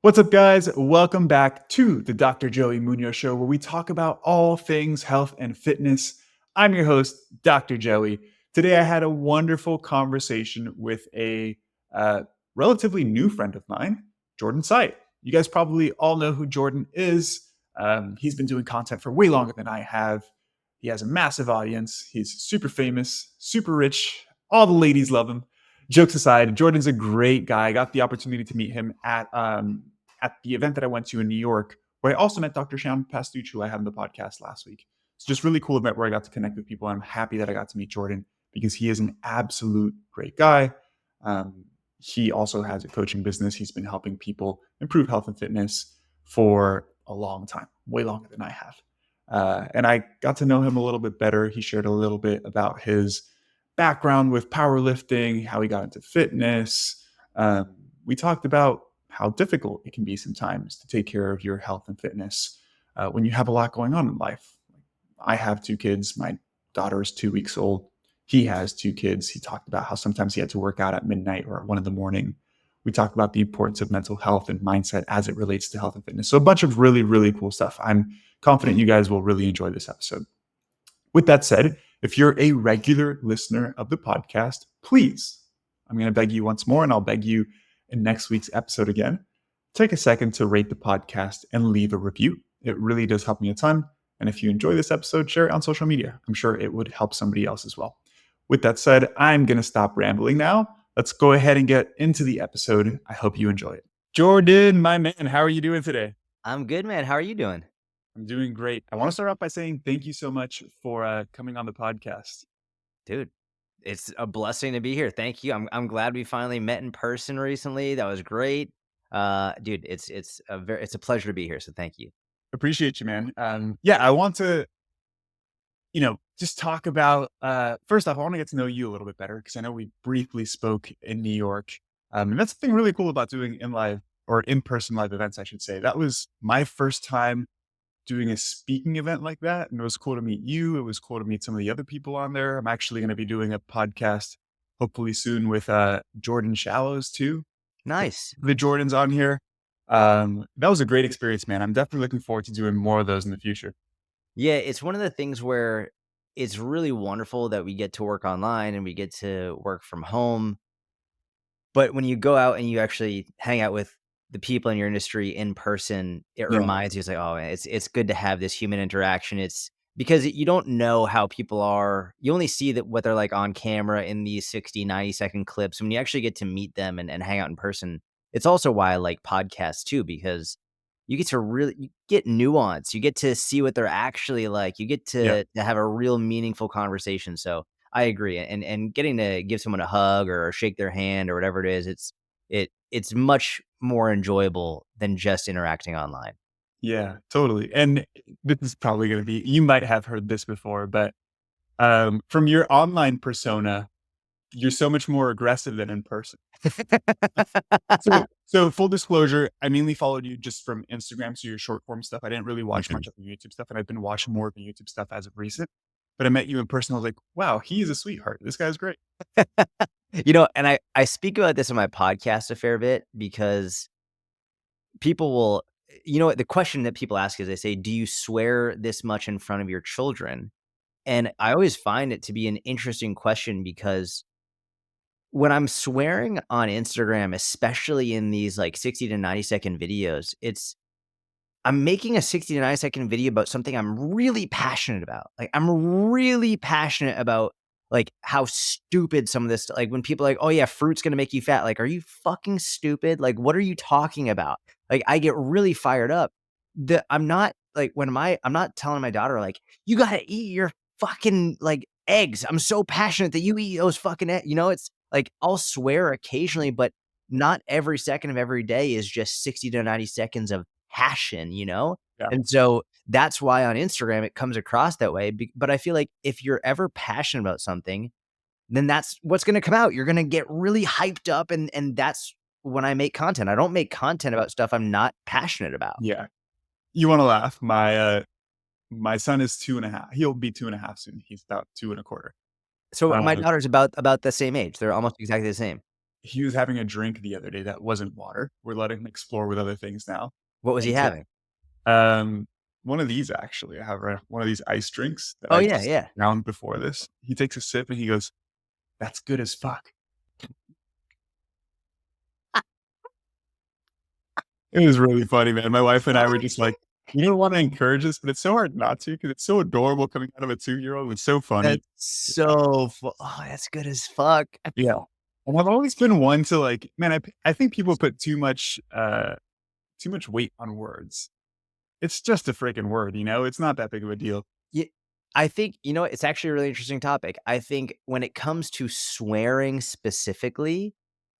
What's up, guys? Welcome back to the Dr. Joey Munoz Show, where we talk about all things health and fitness. I'm your host, Dr. Joey. Today, I had a wonderful conversation with a uh, relatively new friend of mine, Jordan Syatt. You guys probably all know who Jordan is. He's been doing content for way longer than I have. He has a massive audience. He's super famous, super rich. All the ladies love him. Jokes aside, Jordan's a great guy. I got the opportunity to meet him at the event that I went to in New York, where I also met Dr. Shyam Pastuch, who I had on the podcast last week. It's just really cool event where I got to connect with people. I'm happy that I got to meet Jordan because he is an absolute great guy. He also has a coaching business. He's been helping people improve health and fitness for a long time, way longer than I have. And I got to know him a little bit better. He shared a little bit about his background with powerlifting, how he got into fitness. We talked about how difficult it can be sometimes to take care of your health and fitness when you have a lot going on in life. I have two kids. My daughter is 2 weeks old. He has two kids. He talked about how sometimes he had to work out at midnight or at 1 a.m. We talked about the importance of mental health and mindset as it relates to health and fitness. So a bunch of really, really cool stuff. I'm confident you guys will really enjoy this episode. With that said, if you're a regular listener of the podcast, please, I'm going to beg you once more, and I'll beg you in next week's episode again, take a second to rate the podcast and leave a review. It really does help me a ton. And if you enjoy this episode, share it on social media. I'm sure it would help somebody else as well. With that said, I'm going to stop rambling now. Let's go ahead and get into the episode. I hope you enjoy it. Jordan, my man, how are you doing today? I'm good, man. How are you doing? I'm doing great. I want to start off by saying thank you so much for coming on the podcast. Dude, it's a blessing to be here. Thank you. I'm glad we finally met in person recently. That was great. Dude, it's a pleasure to be here. So thank you. Appreciate you, man. Yeah, I want to, just talk about, first off, I want to get to know you a little bit better because I know we briefly spoke in New York. And that's the thing really cool about doing in live or in-person live events, I should say. That was my first time doing a speaking event like that. And it was cool to meet you. It was cool to meet some of the other people on there. I'm actually going to be doing a podcast hopefully soon with Jordan Shallows too. Nice. The Jordans on here. That was a great experience, man. I'm definitely looking forward to doing more of those in the future. Yeah, it's one of the things where it's really wonderful that we get to work online and we get to work from home. But when you go out and you actually hang out with the people in your industry in person, it Yeah. reminds you, it's like, oh, man, it's good to have this human interaction. It's because you don't know how people are. You only see that what they're like on camera in these 60, 90-second clips. When you actually get to meet them and hang out in person, it's also why I like podcasts too, because you get nuance. You get to see what they're actually like. You get Yeah. to have a real meaningful conversation. So I agree. And getting to give someone a hug or shake their hand or whatever it is, it's much more enjoyable than just interacting online. Yeah, totally. And this is probably going to be, you might have heard this before, but from your online persona, you're so much more aggressive than in person. So full disclosure, I mainly followed you just from Instagram, so your short form stuff. I didn't really watch Mhm. much of the YouTube stuff, and I've been watching more of the YouTube stuff as of recent. But I met you in person. I was like, wow, he is a sweetheart. This guy's great. And I speak about this on my podcast a fair bit because people will, what the question that people ask is they say, do you swear this much in front of your children? And I always find it to be an interesting question because when I'm swearing on Instagram, especially in these like 60 to 90-second videos, I'm making a 60 to 90-second video about something I'm really passionate about. Like I'm really passionate about like how stupid some of this, like when people are like, oh yeah, fruit's gonna make you fat. Like, are you fucking stupid? Like, what are you talking about? Like, I get really fired up. I'm not like I'm not telling my daughter, like, you gotta eat your fucking like eggs. I'm so passionate that you eat those fucking eggs. It's like I'll swear occasionally, but not every second of every day is just 60 to 90 seconds of passion. Yeah. And so that's why on Instagram it comes across that way. But I feel like if you're ever passionate about something, then that's what's going to come out. You're going to get really hyped up, and that's when I make content. I don't make content about stuff I'm not passionate about. Yeah. You want to laugh. My son is 2.5. He'll be 2.5 soon. He's about two and a quarter. So my Uh, daughter's about the same age. They're almost exactly the same. he was having a drink the other day that wasn't water. We're letting him explore with other things now. What was he And so, having? one of these actually, I have one of these ice drinks that Oh, I yeah, just yeah. found before this. He takes a sip and he goes, "That's good as fuck." It was really funny, man. My wife and I were just like, "You don't wanna encourage this, but it's so hard not to because it's so adorable coming out of a 2-year-old. It's so funny." That's so fu oh, that's good as fuck. Yeah. And I've always been one to like, man, I think people put too much weight on words. It's just a freaking word, you know? It's not that big of a deal. Yeah, I think you know what, it's actually a really interesting topic. I think when it comes to swearing specifically,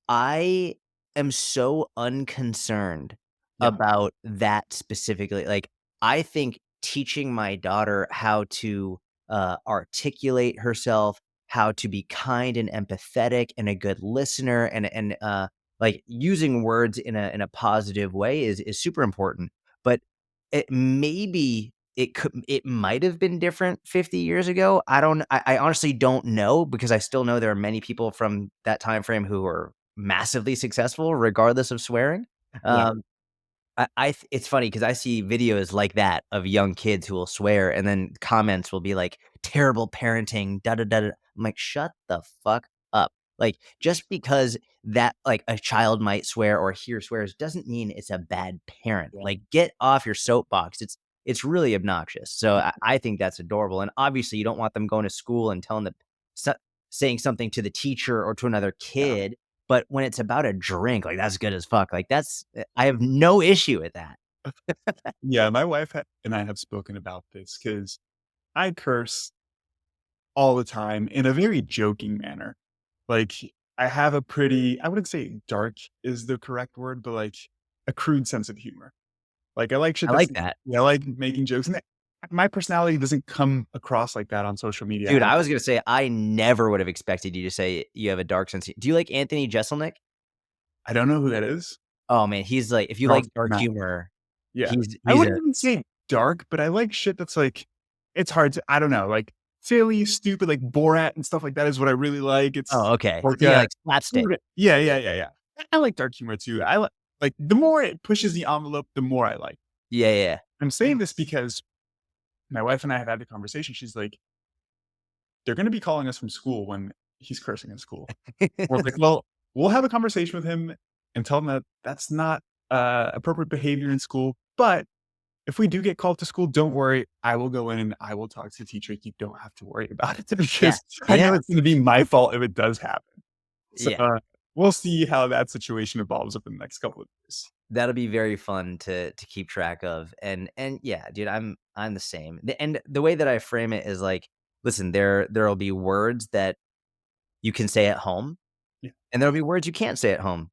I am so unconcerned Yeah. about that specifically. Like, I think teaching my daughter how to, articulate herself, how to be kind and empathetic and a good listener and like, using words in a positive way is super important, but it might have been different 50 years ago. I honestly don't know because I still know there are many people from that time frame who are massively successful regardless of swearing. Yeah. Um, it's funny because I see videos like that of young kids who will swear, and then comments will be like, "Terrible parenting, da da da da." I'm like, "Shut the fuck up." Like, just because that like, a child might swear or hear swears doesn't mean it's a bad parent. Yeah. Like, get off your soapbox. It's really obnoxious. So I think that's adorable, and obviously, you don't want them going to school and telling the so saying something to the teacher or to another Yeah. kid, but when it's about a drink, like, that's good as fuck. Like, I have no issue with that. Yeah, my wife and I have spoken about this because I curse all the time in a very joking manner. Like, I have a pretty, I wouldn't say dark is the correct word, but like a crude sense of humor. Like, I like shit I that's, like that. yeah, I like making jokes. And my personality doesn't come across like that on social media. Dude, I was gonna say, I never would have expected you to say you have a dark sense do you like Anthony Jeselnik? I don't know who that is. Oh, man, he's like if you Charles like dark Matt. humor, Yeah. I he's wouldn't a even say dark, but I like shit that's like, it's hard to, I don't know, like silly, stupid, like Borat and stuff like that is what I really like. It's oh, okay. like Yeah, like slapstick. yeah, yeah, yeah, yeah. I like dark humor too. I like the more it pushes the envelope, the more I like. Yeah, yeah. I'm saying this because my wife and I have had the conversation. She's like, they're going to be calling us from school when he's cursing in school. We're like, well, we'll have a conversation with him and tell him that that's not appropriate behavior in school. But if we do get called to school, don't worry. I will go in and I will talk to the teacher. You don't have to worry about it Yeah, because I know yeah, it's going to be my fault if it does happen. So yeah. we'll see how that situation evolves over the next couple of years. That'll be very fun to keep track of, and yeah, dude, I'm the same. And the way that I frame it is like, listen, there'll be words that you can say at home, Yeah, and there'll be words you can't say at home.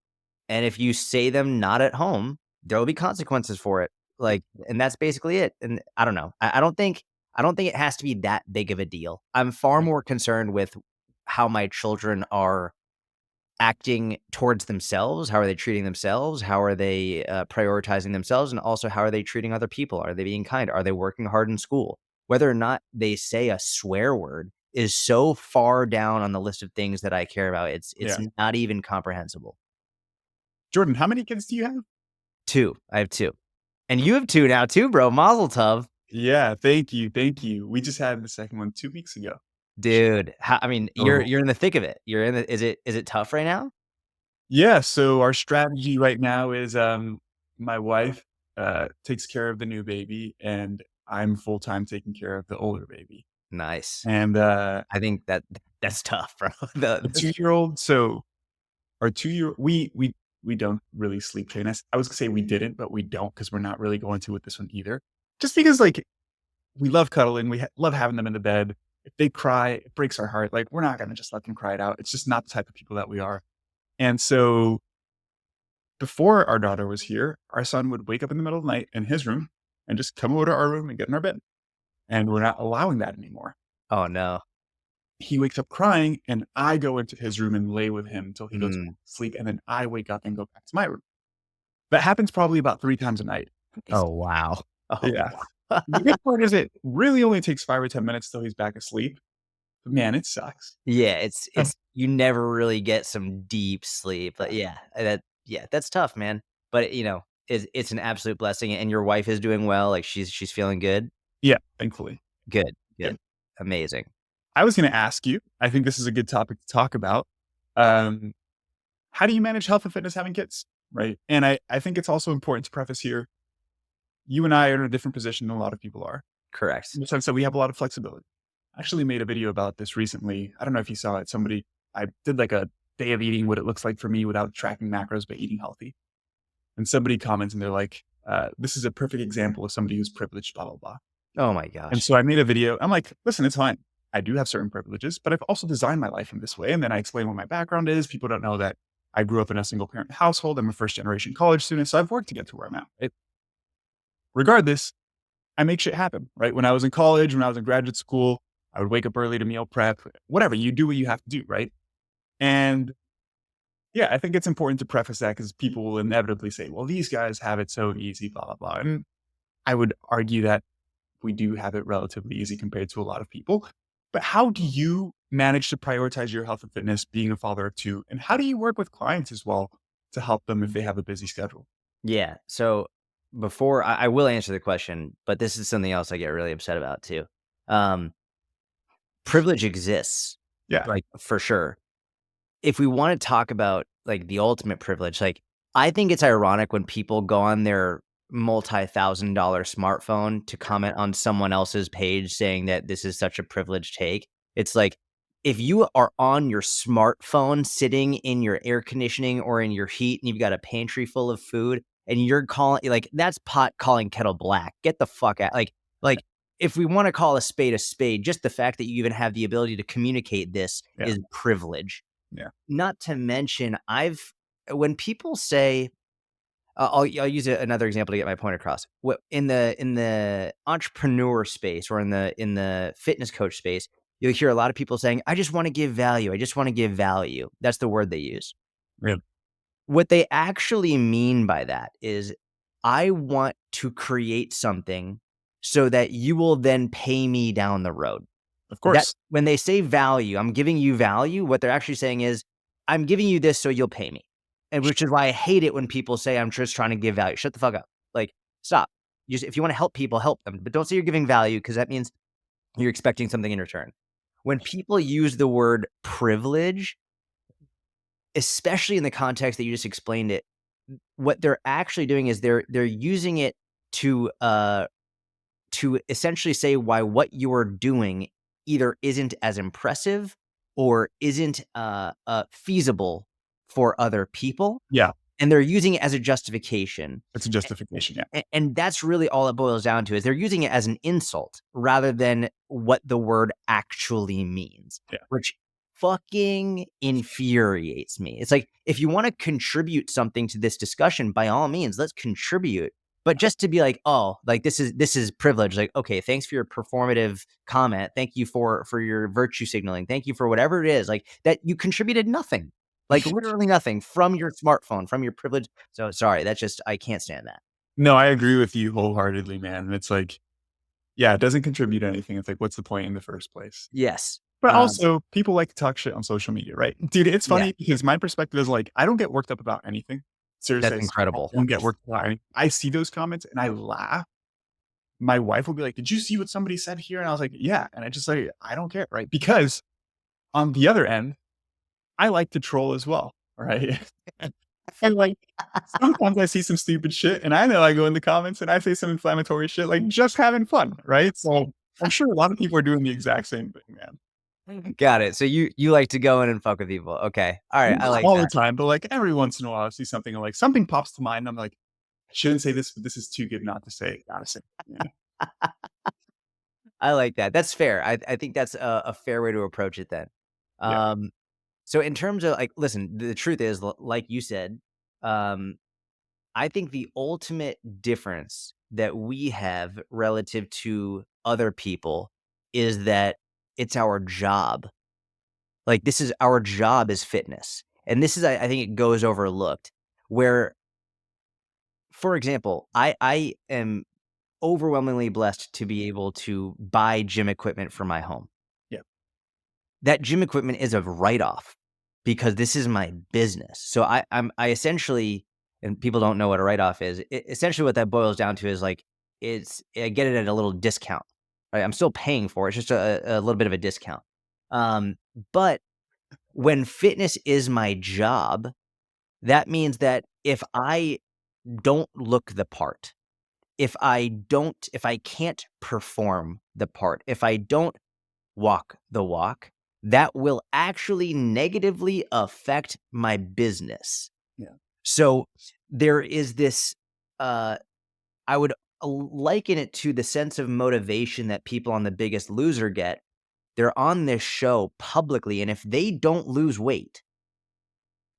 And if you say them not at home, there will be consequences for it. yeah, Like, and that's basically it. And I don't know. I don't think it has to be that big of a deal. I'm far yeah, more concerned with how my children are acting towards themselves. How are they treating themselves? How are they prioritizing themselves? And also, how are they treating other people? Are they being kind? Are they working hard in school? Whether or not they say a swear word is so far down on the list of things that I care about. It's yeah. not even comprehensible. Jordan, how many kids do you have? 2. I have 2. And you have 2 now too, bro. Mazel tov. Yeah, thank you, thank you. We just had the second one 2 weeks ago. Dude, I mean, Oh. you're in the thick of it. You're in the is it tough right now? Yeah, so our strategy right now is, my wife, takes care of the new baby, and I'm full-time taking care of the older baby. Nice. And, I think that's tough, bro. the The 2-year-old so our 2-year we don't really sleep train. I was gonna say we didn't, but we don't because 'cause we're not really going to with this one either. Just because, like, we love cuddling, we love having them in the bed. If they cry, it breaks our heart, like, we're not gonna just let them cry it out. It's just not the type of people that we are. And so before our daughter was here, our son would wake up in the middle of the night in his room and just come over to our room and get in our bed. And we're not allowing that anymore. oh, no. He wakes up crying, and I go into his room and lay with him until he goes to Mm. sleep. And then I wake up and go back to my room. That happens probably about 3 times a night. Oh, wow. Oh, Yeah. wow. The good part is it really only takes 5 or 10 minutes till he's back asleep. Man, it sucks. Yeah, it's you never really get some deep sleep, but yeah, that's tough, man. But, it's an absolute blessing, and your wife is doing well, like, she's feeling good? Yeah, thankfully. Good, Yeah. good. Amazing. I was gonna ask you, I think this is a good topic to talk about. Um, how do you manage health and fitness having kids? Right. And I think it's also important to preface here, you and I are in a different position than a lot of people are. Correct. In the sense that we have a lot of flexibility. I actually made a video about this recently. I don't know if you saw it. I did like a day of eating what it looks like for me without tracking macros, but eating healthy. And somebody comments and they're like, this is a perfect example of somebody who's privileged, blah, blah, blah. Oh my And gosh. so I made a video. I'm like, listen, it's fine. I do have certain privileges, but I've also designed my life in this way. And then I explain what my background is. People don't know that I grew up in a single parent household. I'm a first generation college student. So I've worked to get to where I'm at. Right? Regardless, I make shit happen. Right. When I was in college, when I was in graduate school, I would wake up early to meal prep, whatever. You do what you have to do. Right. And yeah, I think it's important to preface that because people will inevitably say, well, these guys have it so easy, blah, blah, blah. And I would argue that we do have it relatively easy compared to a lot of people. But how do you manage to prioritize your health and fitness being a father of two? And how do you work with clients as well to help them if they have a busy schedule? Yeah, so before I will answer the question, but this is something else I get really upset about too. Um, Privilege exists, Yeah, like, for sure. If we wanna talk about, like, the ultimate privilege, like, I think it's ironic when people go on their multi-thousand-dollar smartphone to comment on someone else's page saying that this is such a privileged take. It's like, if you are on your smartphone sitting in your air conditioning or in your heat and you've got a pantry full of food and you're calling like, that's pot calling kettle black. Get the fuck out like, if we wanna call a spade, just the fact that you even have the ability to communicate this yeah, is privilege. yeah. Not to mention, when people say, I'll use another example to get my point across. What in the entrepreneur space or in the fitness coach space, you'll hear a lot of people saying, "I just want to give value. I just want to give value." That's the word they use. Really? What they actually mean by that is, I want to create something so that you will then pay me down the road. Of That course. when they say value, I'm giving you value, what they're actually saying is, "I'm giving you this so you'll pay me." And which is why I hate it when people say, "I'm just trying to give value." Shut the fuck up. Like, stop. If you wanna help people, help them, but don't say you're giving value because that means you're expecting something in return. When people use the word privilege, especially in the context that you just explained it, what they're actually doing is they're using it to, to essentially say why what you're doing either isn't as impressive or isn't feasible for other people. Yeah, And they're using it as a justification. it's a justification. Yeah, And that's really all it boils down to is they're using it as an insult rather than what the word actually means, yeah. which fucking infuriates me. It's like, if you want to contribute something to this discussion, by all means, let's contribute. But just to be like, oh, like this is privilege. Like, okay, thanks for your performative comment. Thank you for your virtue signaling. Thank you for whatever it is. Like that you contributed nothing. Like literally nothing from your smartphone, from your privilege. So sorry, that's just I can't stand that. No, I agree with you wholeheartedly, man. And it's like, yeah, it doesn't contribute anything. It's like, what's the point in the first place? Yes. But also, people like to talk shit on social media, right? Dude, it's Yeah, funny because my perspective is like, I don't get worked up about anything. that's Seriously, I incredible. don't get worked up about anything. I see those comments and I laugh. My wife will be like, "Did you see what somebody said here?" And I was like, "Yeah." And I just like, I don't care, right? Because on the other end, I like to troll as well, right? And like sometimes I see some stupid shit and I know I go in the comments and I say some inflammatory shit, like just having fun, right? So I'm sure a lot of people are doing the exact same thing, man. Got it. So you like to go in and fuck with people. Okay. All right. I Not like all the that. time, but like every once in a while, I see something and like something pops to mind. And I'm like, I shouldn't say this, but this is too good not to say. Gotta say, it, I like that. That's fair. I think that's a fair way to approach it then. yeah, Um, so in terms of like, listen, the truth is, like you said, um, I think the ultimate difference that we have relative to other people is that it's our job. Like, this is our job is fitness. And this is, I think it goes overlooked. Where, for example, I am overwhelmingly blessed to be able to buy gym equipment for my home. yeah, that gym equipment is a write-off because this is my business. So I essentially, and people don't know what a write-off is. Essentially what that boils down to is like, I get it at a little discount, right? I'm still paying for it. It's just a little bit of a discount. Um, but when fitness is my job, that means that if I don't look the part, if I can't perform the part, if I don't walk the walk, that will actually negatively affect my business. Yeah. So there is this, uh, I would liken it to the sense of motivation that people on The Biggest Loser get. They're on this show publicly, and if they don't lose weight,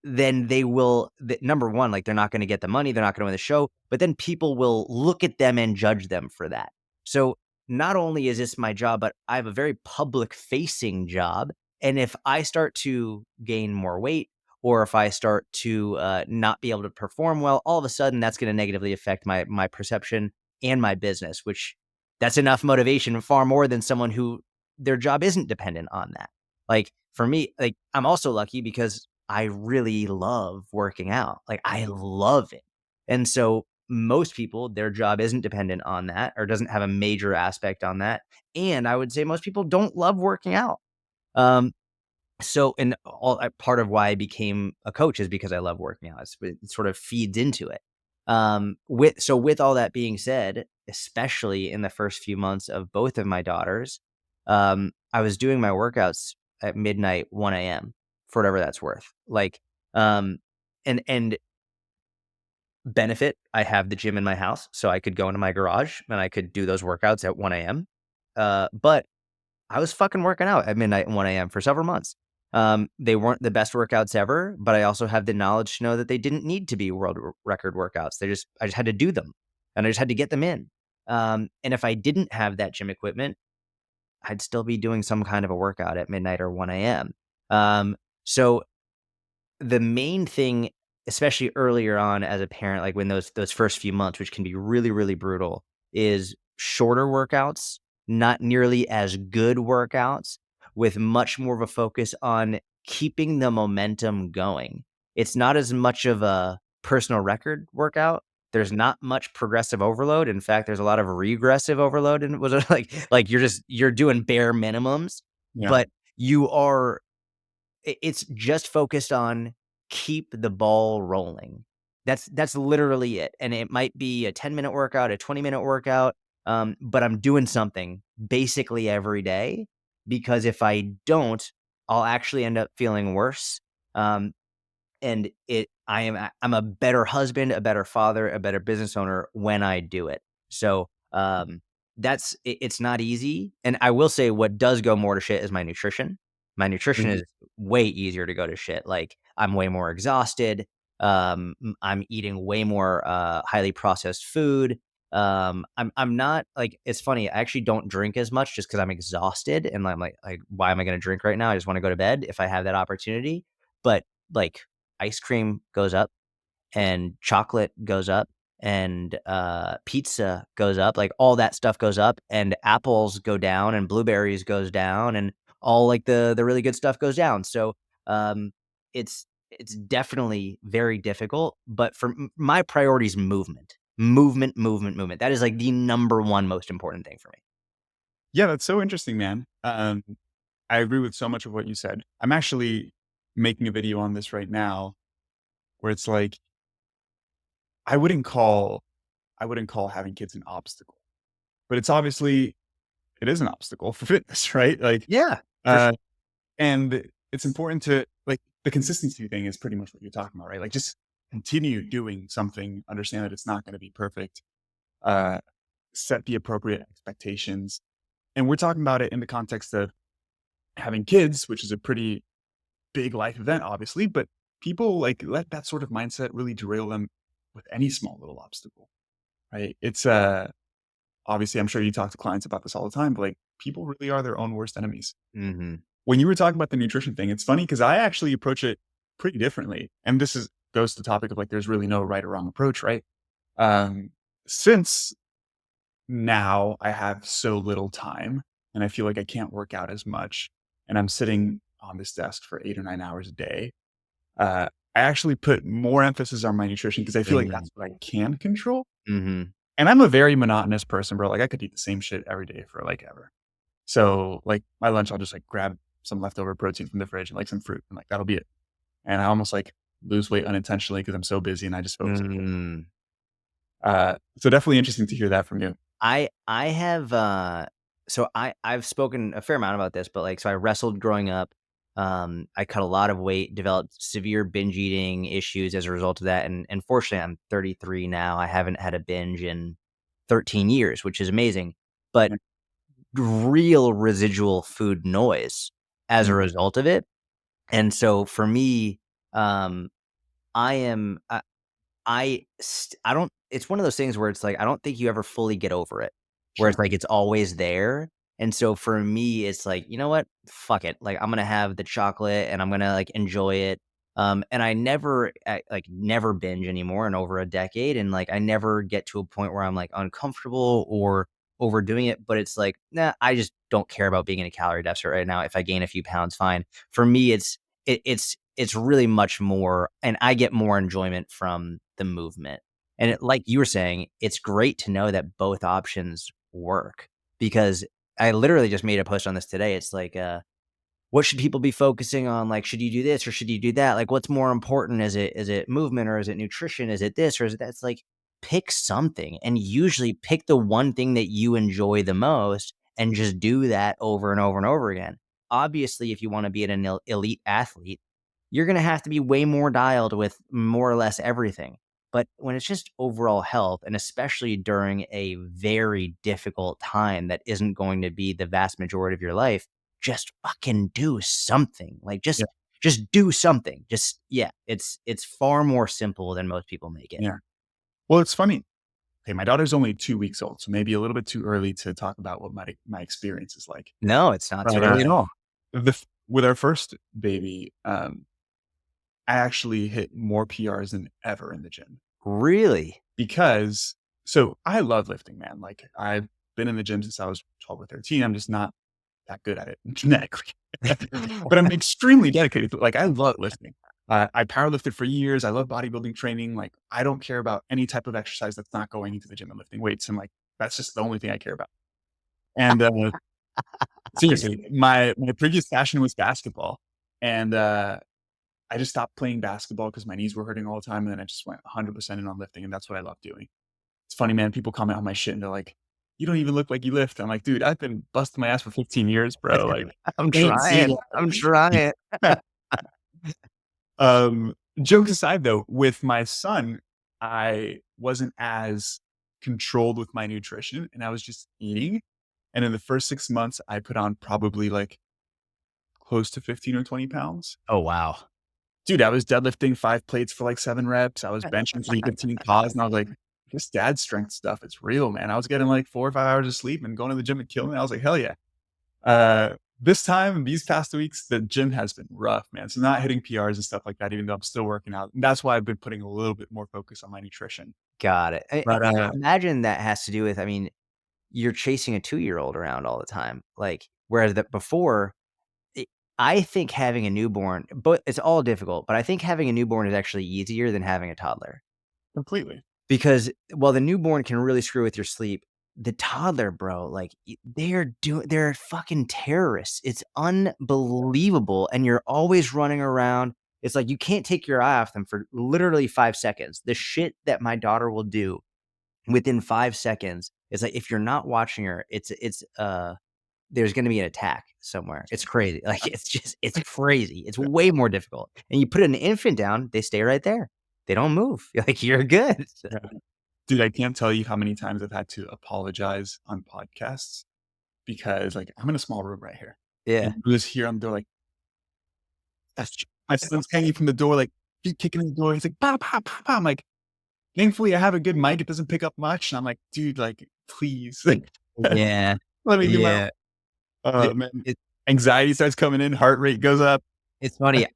then they will number 1, like, they're not gonna get the money, they're not gonna win the show, but then people will look at them and judge them for that. So, not only is this my job, but I have a very public-facing job, and if I start to gain more weight, or if I start to, not be able to perform well, all of a sudden, that's gonna negatively affect my perception and my business, which that's enough motivation, far more than someone who their job isn't dependent on that. Like, for me, like, I'm also lucky because I really love working out. Like, I love it. And so most people, their job isn't dependent on that or doesn't have a major aspect on that. And I would say most people don't love working out. Um, so, and part of why I became a coach is because I love working out. It sort of feeds into it. With all that being said, especially in the first few months of both of my daughters, I was doing my workouts at midnight, 1 a.m. for whatever that's worth. Like, um, and benefit, I have the gym in my house, so I could go into my garage and I could do those workouts at 1 a.m. But I was fucking working out at midnight and 1 a.m. for several months. They weren't the best workouts ever, but I also have the knowledge to know that they didn't need to be world record workouts. I just had to do them and I just had to get them in. And if I didn't have that gym equipment, I'd still be doing some kind of a workout at midnight or 1 a.m. So the main thing, especially earlier on as a parent, like when those first few months, which can be really, really brutal, is shorter workouts, not nearly as good workouts, with much more of a focus on keeping the momentum going. It's not as much of a personal record workout. There's not much progressive overload. In fact, there's a lot of regressive overload, and was like you're doing bare minimums, Yeah. but you are it's just focused on keep the ball rolling. That's literally it, and it might be a 10-minute workout, a 20-minute workout, but I'm doing something basically every day, because if I don't, I'll actually end up feeling worse, um, and I'm a better husband, a better father, a better business owner when I do it. So, it's not easy, and I will say what does go more to shit is my nutrition. My nutrition Mhm. is way easier to go to shit. Like, I'm way more exhausted. I'm eating way more highly processed food. I'm not like, it's funny. I actually don't drink as much just because I'm exhausted, and I'm like, why am I going to drink right now? I just want to go to bed if I have that opportunity. But like, ice cream goes up and chocolate goes up and pizza goes up, like all that stuff goes up, and apples go down and blueberries goes down, and all like the really good stuff goes down. So um it's definitely very difficult, but for my priority is movement. That is like the number one most important thing for me. Yeah, that's so interesting, man. I agree with so much of what you said. I'm actually making a video on this right now where it's like, I wouldn't call I wouldn't call having kids an obstacle, but it is an obstacle for fitness, right? Like, Yeah, for sure. uh, and it's important to like the consistency thing is pretty much what you're talking about, right? Like just continue doing something, understand that it's not going to be perfect, uh, set the appropriate expectations. And we're talking about it in the context of having kids, which is a pretty big life event, obviously, but people like let that sort of mindset really derail them with any small little obstacle, right? It's obviously I'm sure you talk to clients about this all the time, but like people really are their own worst enemies. Hmm. When you were talking about the nutrition thing, it's funny because I actually approach it pretty differently. And this is goes to the topic of like there's really no right or wrong approach, right? Um, since now I have so little time and I feel like I can't work out as much. and I'm sitting on this desk for 8 or 9 hours a day, I actually put more emphasis on my nutrition because I feel like Mm, that's what I can control. mhm. And I'm a very monotonous person, bro. Like I could eat the same shit every day for like ever. So like my lunch, I'll just like grab some leftover protein from the fridge and like some fruit, and like that'll be it. And I almost like lose weight unintentionally because I'm so busy and I just focus. Mm. So definitely interesting to hear that from you. I have, so I've spoken a fair amount about this, but, like, so I wrestled growing up. I cut a lot of weight, developed severe binge eating issues as a result of that, and fortunately, I'm 33 now. I haven't had a binge in 13 years, which is amazing, but Yeah, real residual food noise as a yeah, result of it, and so for me, um, I am I don't it's one of those things where it's like, I don't think you ever fully get over it, where it's sure. like it's always there, and so for me, it's like, "You know what? Fuck it." Like, I'm gonna have the chocolate and I'm gonna, like, enjoy it, and I never binge anymore in over a decade, and, like, I never get to a point where I'm, like, uncomfortable or overdoing it, but it's like, "Nah, I just don't care about being in a calorie deficit right now. If I gain a few pounds, fine." For me, it's really much more, and I get more enjoyment from the movement. And like you were saying, it's great to know that both options work, because I literally just made a post on this today. It's like, what should people be focusing on? Like, should you do this or should you do that? Like, what's more important? Is it movement, or is it nutrition? Is it this or is it that? It's like, pick something, and usually pick the one thing that you enjoy the most and just do that over and over and over again. Obviously, if you want to be an elite athlete, you're going to have to be way more dialed with more or less everything. But when it's just overall health, and especially during a very difficult time that isn't going to be the vast majority of your life, just fucking do something. Like, Yeah, just do something. Just yeah, it's far more simple than most people make it. yeah. Well, it's funny. Okay, my daughter's only 2 weeks old, so maybe a little bit too early to talk about what my experience is like. No, it's not too But early at all. with our first baby, I actually hit more PRs than ever in the gym Really? because so I love lifting, man. Like I've been in the gym since I was 12 or 13. I'm just not that good at it genetically, but I'm extremely dedicated to it. Like I love lifting. I powerlifted for years. I love bodybuilding training. Like I don't care about any type of exercise that's not going into the gym and lifting weights. And like that's just the only thing I care about. And seriously, my previous passion was basketball, and I just stopped playing basketball because my knees were hurting all the time, and then I just went 100% in on lifting, and that's what I love doing. It's funny, man. People comment on my shit, and they're like, "You don't even look like you lift." I'm like, "Dude, I've been busting my ass for 15 years, bro. Like, I'm you don't see trying. I'm that." trying. Jokes aside, though, with my son, I wasn't as controlled with my nutrition, and I was just eating. And in the first 6 months, I put on probably like close to 15 or 20 pounds. Oh, wow. Dude, I was deadlifting 5 plates for like 7 reps. I was benching 315 pods, and I was like, "This dad strength stuff, it's real, man." I was getting like 4 or 5 hours of sleep and going to the gym and killing it. I was like, "Hell yeah." This time, these past weeks, the gym has been rough, man. So not hitting PRs and stuff like that, even though I'm still working out. And that's why I've been putting a little bit more focus on my nutrition. Got it. But, Imagine that has to do with, I mean, you're chasing a 2-year-old around all the time. Like, whereas that before, I I think having a newborn, but it's all difficult, but I think having a newborn is actually easier than having a toddler. completely. Because while the newborn can really screw with your sleep, the toddler, bro, like, they're fucking terrorists. It's unbelievable, and you're always running around. It's like you can't take your eye off them for literally 5 seconds. The shit that my daughter will do within 5 seconds, is like, if you're not watching her, there's gonna be an attack somewhere. It's crazy. Like, it's crazy. It's way more difficult. And you put an infant down, they stay right there. They don't move. Like, you're good. Yeah. Dude, I can't tell you how many times I've had to apologize on podcasts because, like, I'm in a small room right here. Yeah. And you just hear them, they're like, "That's my son's hanging from the door, like, keep kicking in the door." He's like, "Pa, pa, pa, pa." I'm like, "Thankfully, I have a good mic. It doesn't pick up much." And I'm like, "Dude, like, please, like, Yeah. let me do my." Yeah. Oh, The man. it Anxiety starts coming in, heart rate goes up. it's funny.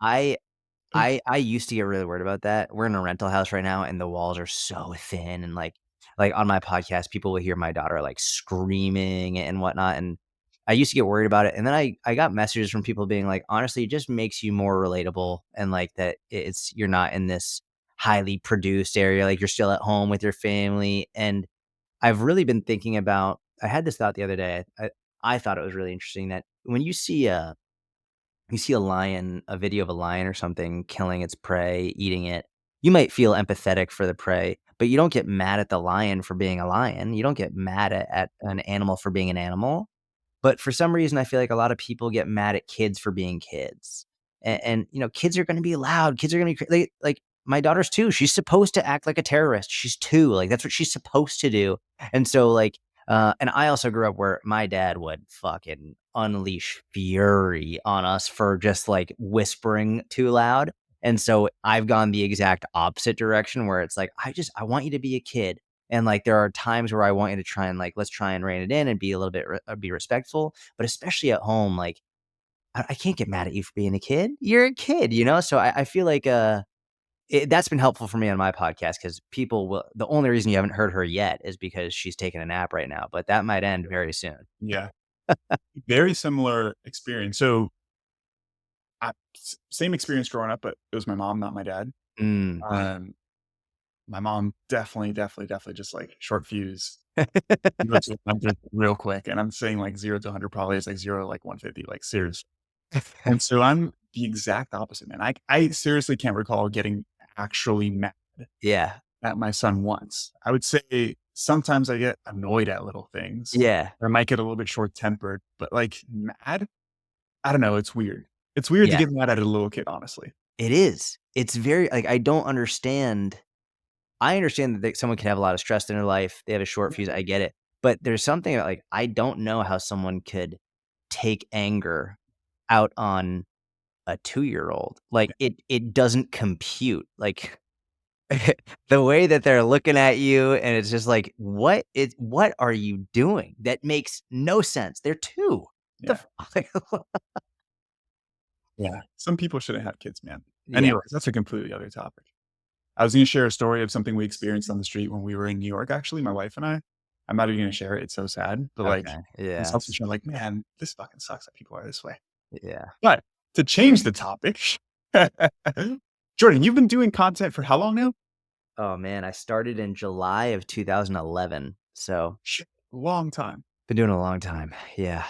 I used to get really worried about that. We're in a rental house right now, and the walls are so thin, and, like, on my podcast, people will hear my daughter, like, screaming and whatnot, and I used to get worried about it, and then I got messages from people being like, "Honestly, it just makes you more relatable," and, like, that it's you're not in this highly produced area, like, you're still at home with your family, and I've really been thinking about I had this thought the other day. I thought it was really interesting that when you see a lion, a video of a lion or something killing its prey, eating it, you might feel empathetic for the prey, but you don't get mad at the lion for being a lion. You don't get mad at an animal for being an animal. But for some reason, I feel like a lot of people get mad at kids for being kids. And you know, kids are gonna be loud. Kids are gonna be like my daughter's 2. She's supposed to act like a terrorist. She's 2. Like that's what she's supposed to do. And so like, and I also grew up where my dad would fucking unleash fury on us for just like whispering too loud. And so I've gone the exact opposite direction where it's like, I want you to be a kid. And, like, there are times where I want you to try and, like, let's try and rein it in and be a little bit be respectful, but especially at home, like, I can't get mad at you for being a kid. You're a kid, you know? So I feel like, that's been helpful for me on my podcast because people will the only reason you haven't heard her yet is because she's taking a nap right now, but that might end very soon. Yeah. Very similar experience. So, same experience growing up, but it was my mom, not my dad. Mm. Um, my mom definitely just like short fuse. 0 to 100 real quick, and I'm saying like 0 to 100 probably is like 0 to like 150, like serious. And so I'm the exact opposite, man. I seriously can't recall getting actually mad Yeah. at my son once. I would say sometimes I get annoyed at little things, Yeah. or I might get a little bit short-tempered, but like mad? I don't know, it's weird. It's weird to Yeah. get mad at a little kid, honestly. It is. It's very like, I understand that someone can have a lot of stress in their life. They have a short fuse. I get it. But there's something about, like, I don't know how someone could take anger out on a 2-year-old. Like, it doesn't compute. Like, the way that they're looking at you, and it's just like, what are you doing? That makes no sense. They're 2. The Yeah, fuck? yeah. Some people shouldn't have kids, man. Yeah, Anyways, that's a completely other topic. I was gonna share a story of something we experienced on the street when we were in New York, actually, my wife and I. I'm not even gonna share it, it's so sad, but, like, okay. I'm Yeah, selfish, I'm like, "Man, this fucking sucks that people are this way." yeah. But to change the topic, Jordan, you've been doing content for how long now? Oh, man, I started in July of 2011, so Shit, long time. been doing it a long time. Yeah.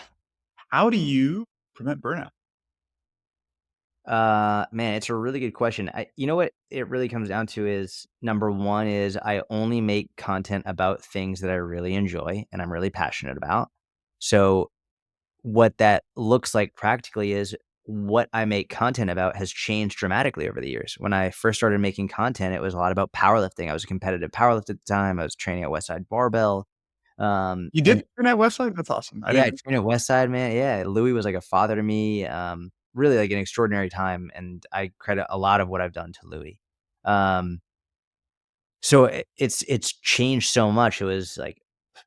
How do you prevent burnout? Man, it's a really good question. You know what it really comes down to is number one is I only make content about things that I really enjoy and I'm really passionate about. So what that looks like practically is what I make content about has changed dramatically over the years. When I first started making content, it was a lot about powerlifting. I was a competitive powerlifter at the time. I was training at Westside Barbell. You And did internet website? That's awesome. I yeah, I didn't trained at Westside, man. Yeah, Louis was like a father to me. Really like an extraordinary time, and I credit a lot of what I've done to Louis. Um, so it's changed so much. It was like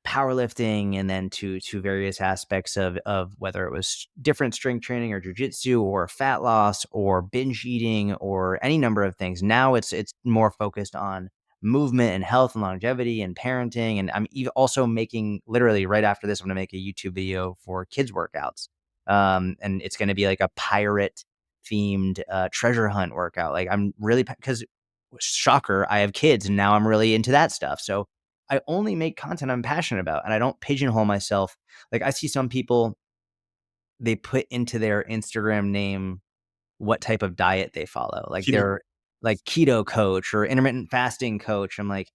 powerlifting, and then to various aspects of whether it was different strength training or jujitsu or fat loss or binge eating or any number of things. Now it's more focused on movement and health and longevity and parenting. And I'm also making literally right after this, I'm gonna make a YouTube video for kids workouts. And it's gonna be like a pirate themed treasure hunt workout. Like I'm really because shocker, I have kids and now I'm really into that stuff. So I only make content I'm passionate about and I don't pigeonhole myself. Like I see some people, they put into their Instagram name what type of diet they follow. Like keto. they're like keto coach or intermittent fasting coach. I'm like,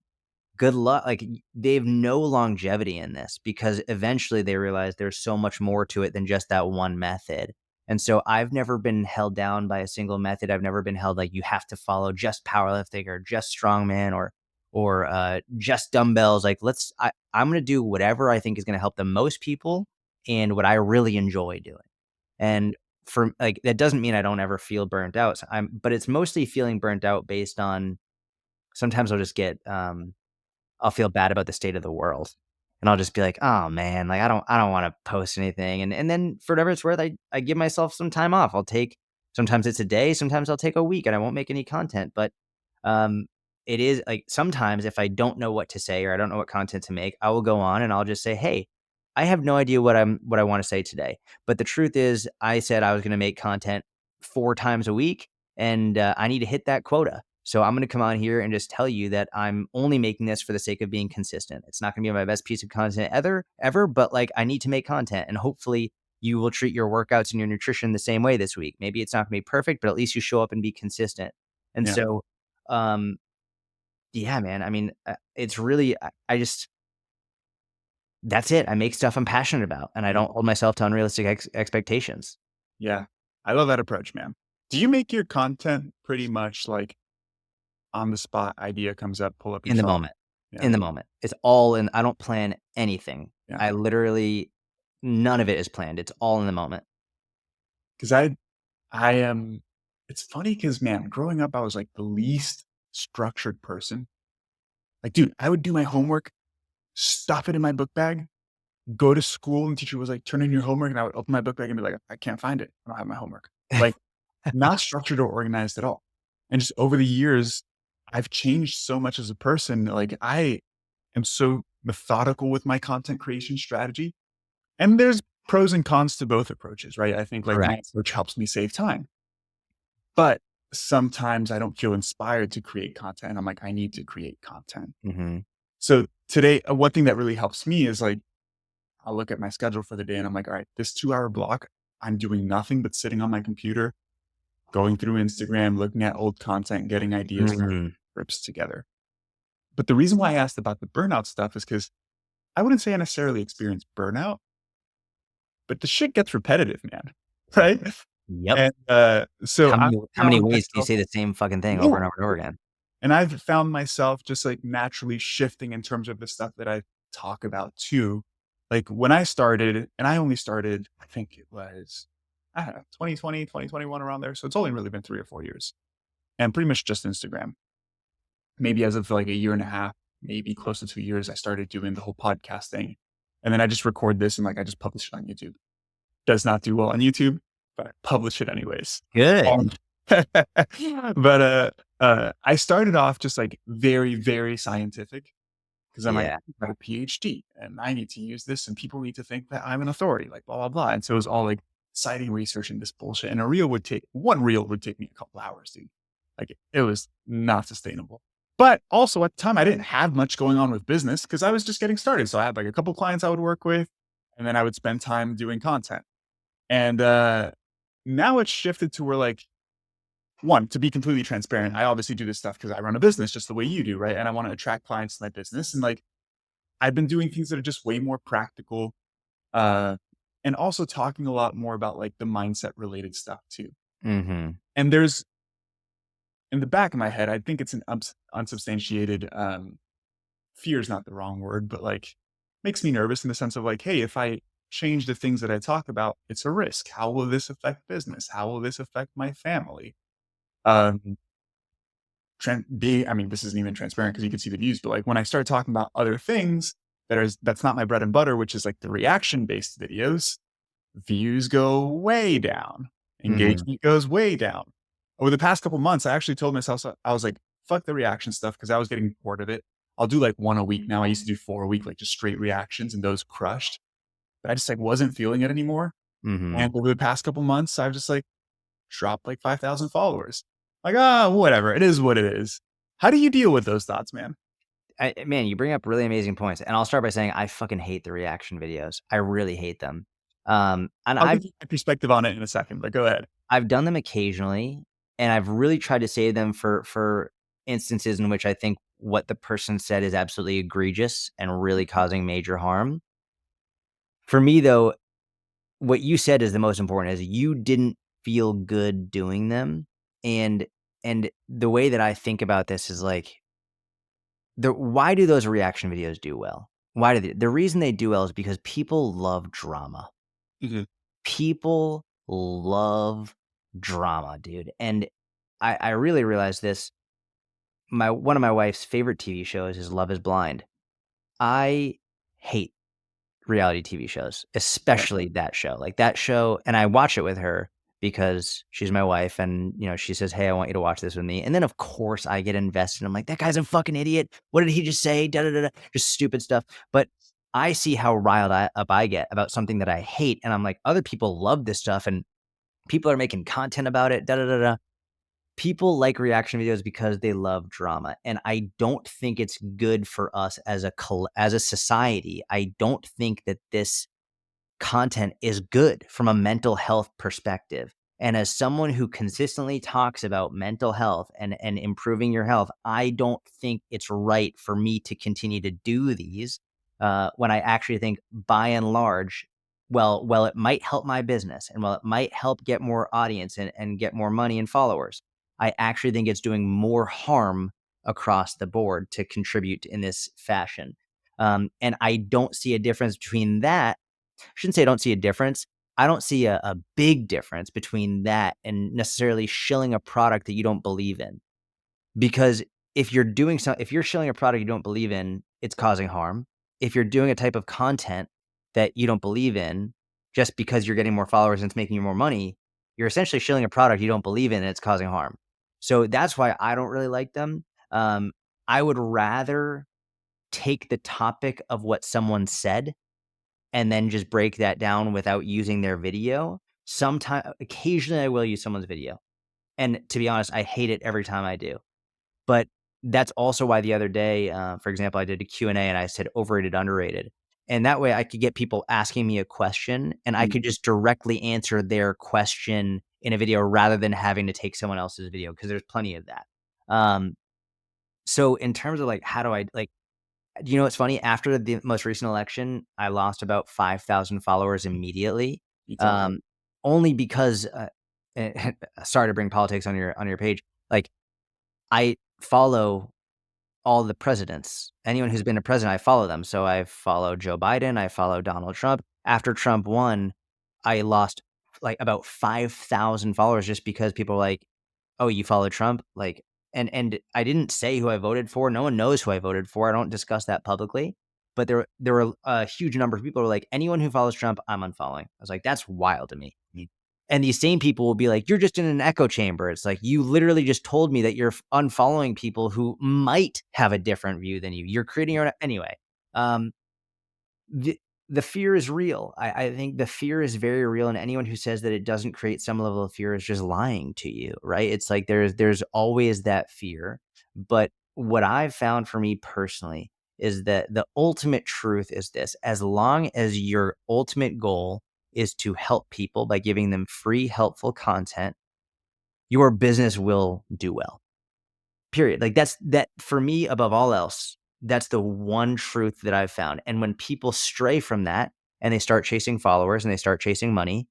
good luck. Like they have no longevity in this because eventually they realize there's so much more to it than just that one method. And so I've never been held down by a single method. I've never been held like you have to follow just powerlifting or just strongman or just dumbbells. Like I'm gonna do whatever I think is gonna help the most people and what I really enjoy doing. And for like that doesn't mean I don't ever feel burnt out. But it's mostly feeling burnt out based on sometimes I'll just get I'll feel bad about the state of the world. And I'll just be like, "Oh, man, like, I don't wanna post anything." And then for whatever it's worth, I give myself some time off. I'll take sometimes it's a day, sometimes I'll take a week, and I won't make any content, but, um, it is like, sometimes if I don't know what to say or I don't know what content to make, I will go on and I'll just say, "Hey, I have no idea what I want to say today. But the truth is, I said I was going to make content 4 times a week, and I need to hit that quota. So I'm going to come on here and just tell you that I'm only making this for the sake of being consistent. It's not going to be my best piece of content ever, but like I need to make content, and hopefully you will treat your workouts and your nutrition the same way this week. Maybe it's not going to be perfect, but at least you show up and be consistent. And Yeah. so, um, yeah, man. I mean, it's really, I just, that's it. I make stuff I'm passionate about, and I Yeah. don't hold myself to unrealistic expectations. Yeah. I love that approach, man. Do you make your content pretty much like on the spot idea comes up, pull up your In the phone? moment. Yeah. In the moment. It's all in. I don't plan anything. Yeah. I literally none of it is planned. It's all in the moment. 'Cause I am it's funny because man, growing up, I was like the least structured person. Like, dude, I would do my homework, stuff it in my book bag, go to school, and teacher was like, "Turn in your homework," and I would open my book bag and be like, "I can't find it. I don't have my homework." Like, not structured or organized at all. And just over the years, I've changed so much as a person. Like, I am so methodical with my content creation strategy. And there's pros and cons to both approaches, right? I think like my Correct. approach helps me save time. But sometimes I don't feel inspired to create content. And I'm like, I need to create content. Mhm. So today, one thing that really helps me is like, I'll look at my schedule for the day and I'm like, all right, this 2 hour block, I'm doing nothing but sitting on my computer, going through Instagram, looking at old content, getting ideas, Mhm. rips together. But the reason why I asked about the burnout stuff is because I wouldn't say I necessarily experienced burnout, but the shit gets repetitive, man. Right. Yep. And so I How many found ways do you myself, say the same fucking thing yeah. over and over and over again? And I've found myself just like naturally shifting in terms of the stuff that I talk about too. Like when I started, and I only started, I think it was, I don't know, 2020, 2021 around there. So it's only really been 3 or 4 years and pretty much just Instagram. Maybe as of like a year and a half, maybe close to 2 years, I started doing the whole podcast thing. And then I just record this and like I just publish it on YouTube. Does not do well on YouTube, but I publish it anyways. Good. But, I started off just, like, very, very scientific because 'cause I'm like, Yeah. "I have a PhD, and I need to use this, and people need to think that I'm an authority, like, blah, blah, blah," and so it was all, like, citing research and this bullshit, and a reel would take one reel would take me a couple hours, dude. Like, it was not sustainable. But also at the time, I didn't have much going on with business because I was just getting started, so I had, like, a couple clients I would work with, and then I would spend time doing content. And, now it's shifted to where, like, one, to be completely transparent, I obviously do this stuff because I run a business just the way you do, right? And I want to attract clients to my business. And like I've been doing things that are just way more practical, uh, and also talking a lot more about like the mindset related stuff too. Mhm. And there's in the back of my head, I think it's an unsubstantiated fear is not the wrong word, but like makes me nervous in the sense of like, hey, if I change the things that I talk about, it's a risk. How will this affect business? How will this affect my family? Um, I mean, this isn't even transparent because you can see the views, but like when I start talking about other things that's not my bread and butter, which is like the reaction based videos, views go way down, Mhm. engagement goes way down. Over the past couple months, I actually told myself, I was like, fuck the reaction stuff because I was getting bored of it. I'll do like one a week now. I used to do 4 a week, like just straight reactions, and those crushed. But I just like wasn't feeling it anymore. Mhm. And over the past couple months, I've just like dropped like 5,000 followers. Like, whatever. It is what it is. How do you deal with those thoughts, man? Man, you bring up really amazing points, and I'll start by saying I fucking hate the reaction videos. I really hate them. And I'll give you my perspective on it in a second, but go ahead. I've done them occasionally, and I've really tried to save them for instances in which I think what the person said is absolutely egregious and really causing major harm. For me, though, what you said is the most important, is you didn't feel good doing them, and the way that I think about this is, like, why do those reaction videos do well? Why do the reason they do well is because people love drama. Mhm. People love drama, dude, and I really realized this. One of my wife's favorite TV shows is Love Is Blind. I hate reality TV shows, Yeah. especially that show. Like, that show, and I watch it with her because she's my wife and, she says, "Hey, I want you to watch this with me." And then, of course, I get invested. I'm like, "That guy's a fucking idiot. What did he just say? Da, da, da, da." Just stupid stuff. But I see how riled up I get about something that I hate. And I'm like, other people love this stuff and people are making content about it. Da da da da. People like reaction videos because they love drama, and I don't think it's good for us as as a society. I don't think that this content is good from a mental health perspective. And as someone who consistently talks about mental health and improving your health, I don't think it's right for me to continue to do these when I actually think, by and large, well, it might help my business and while it might help get more audience and get more money and followers, I actually think it's doing more harm across the board to contribute in this fashion. And I don't see a difference between that. I shouldn't say I don't see a difference. I don't see a big difference between that and necessarily shilling a product that you don't believe in. Because if you're shilling a product you don't believe in, it's causing harm. If you're doing a type of content that you don't believe in, just because you're getting more followers and it's making you more money, you're essentially shilling a product you don't believe in and it's causing harm. So that's why I don't really like them. I would rather take the topic of what someone said and then just break that down without using their video. Occasionally I will use someone's video. And to be honest, I hate it every time I do. But that's also why the other day, for example, I did a Q&A and I said overrated, underrated. And that way I could get people asking me a question and I Mm. could just directly answer their question in a video rather than having to take someone else's video because there's plenty of that. Um, so in terms of like, how do I like, you know what's funny? After the most recent election, I lost about 5,000 followers immediately, You told me. um, only because, sorry to bring politics on your page. Like, I follow all the presidents. Anyone who's been a president, I follow them. So I follow Joe Biden, I follow Donald Trump. After Trump won, I lost like about 5,000 followers just because people were like, "Oh, you follow Trump?" Like, and I didn't say who I voted for. No one knows who I voted for. I don't discuss that publicly. But there were a huge number of people who were like, anyone who follows Trump, I'm unfollowing. I was like, that's wild to me. And these same people will be like, you're just in an echo chamber. It's like, you literally just told me that you're unfollowing people who might have a different view than you. You're creating your own anyway. Um, the the fear is real. I think the fear is very real, and anyone who says that it doesn't create some level of fear is just lying to you, right? It's like there's always that fear. But what I've found for me personally is that the ultimate truth is this: as long as your ultimate goal is to help people by giving them free, helpful content, your business will do well. Period. Like that for me above all else, that's the one truth that I've found. And when people stray from that and they start chasing followers and they start chasing money,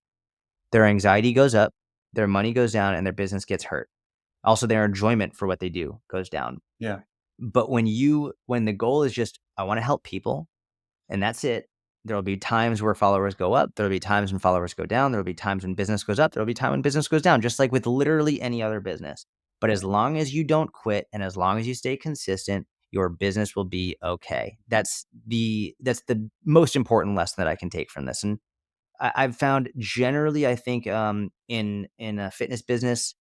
their anxiety goes up, their money goes down, and their business gets hurt. Also, their enjoyment for what they do goes down. Yeah. But when the goal is just, I want to help people, and that's it. There'll be times where followers go up. There'll be times when followers go down. There'll be times when business goes up. There'll be time when business goes down, just like with literally any other business. But Yeah. as long as you don't quit and as long as you stay consistent, your business will be okay. That's the most important lesson that I can take from this. And I've found generally, I think in a fitness business,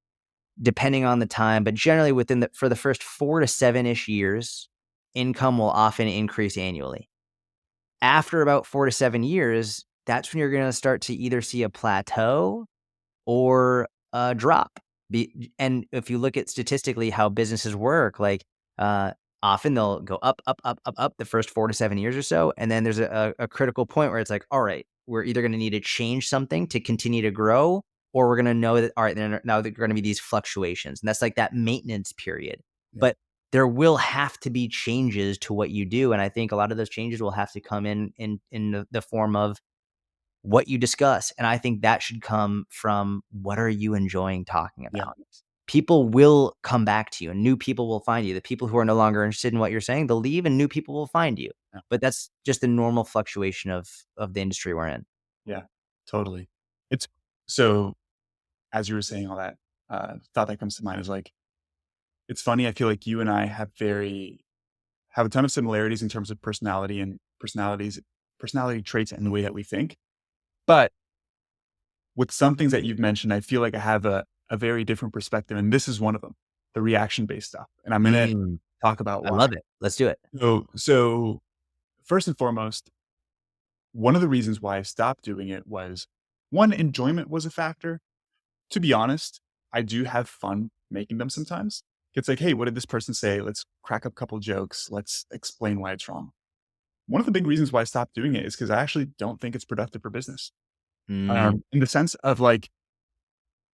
depending on the time, but generally for the first 4 to 7-ish years, income will often increase annually. After about 4 to 7 years, that's when you're gonna start to either see a plateau or a drop. And if you look at statistically how businesses work, like, often they'll go up, up, up, up, up the first 4 to 7 years or so, and then there's a critical point where it's like, "All right, we're either gonna need to change something to continue to grow, or we're gonna know that, all right, then now there are gonna be these fluctuations." And that's like that maintenance period. Yeah. But there will have to be changes to what you do, and I think a lot of those changes will have to come in the form of what you discuss. And I think that should come from, what are you enjoying talking Yeah. about? People will come back to you and new people will find you. The people who are no longer interested in what you're saying, they'll leave and new people will find you. Yeah. But that's just the normal fluctuation of the industry we're in. Yeah. Totally. It's so as you were saying all that, thought that comes to mind is like, it's funny. I feel like you and I have a ton of similarities in terms of personality and personality traits and the way that we think. But with some things that you've mentioned, I feel like I have a very different perspective. And this is one of them, the reaction based stuff. And I'm going to Mm, talk about I why. love it. Let's do it. So first and foremost, one of the reasons why I stopped doing it was, one, enjoyment was a factor. To be honest, I do have fun making them sometimes. It's like, "Hey, what did this person say? Let's crack up a couple jokes. Let's explain why it's wrong." One of the big reasons why I stopped doing it is because I actually don't think it's productive for business. Mm, In the sense of, like,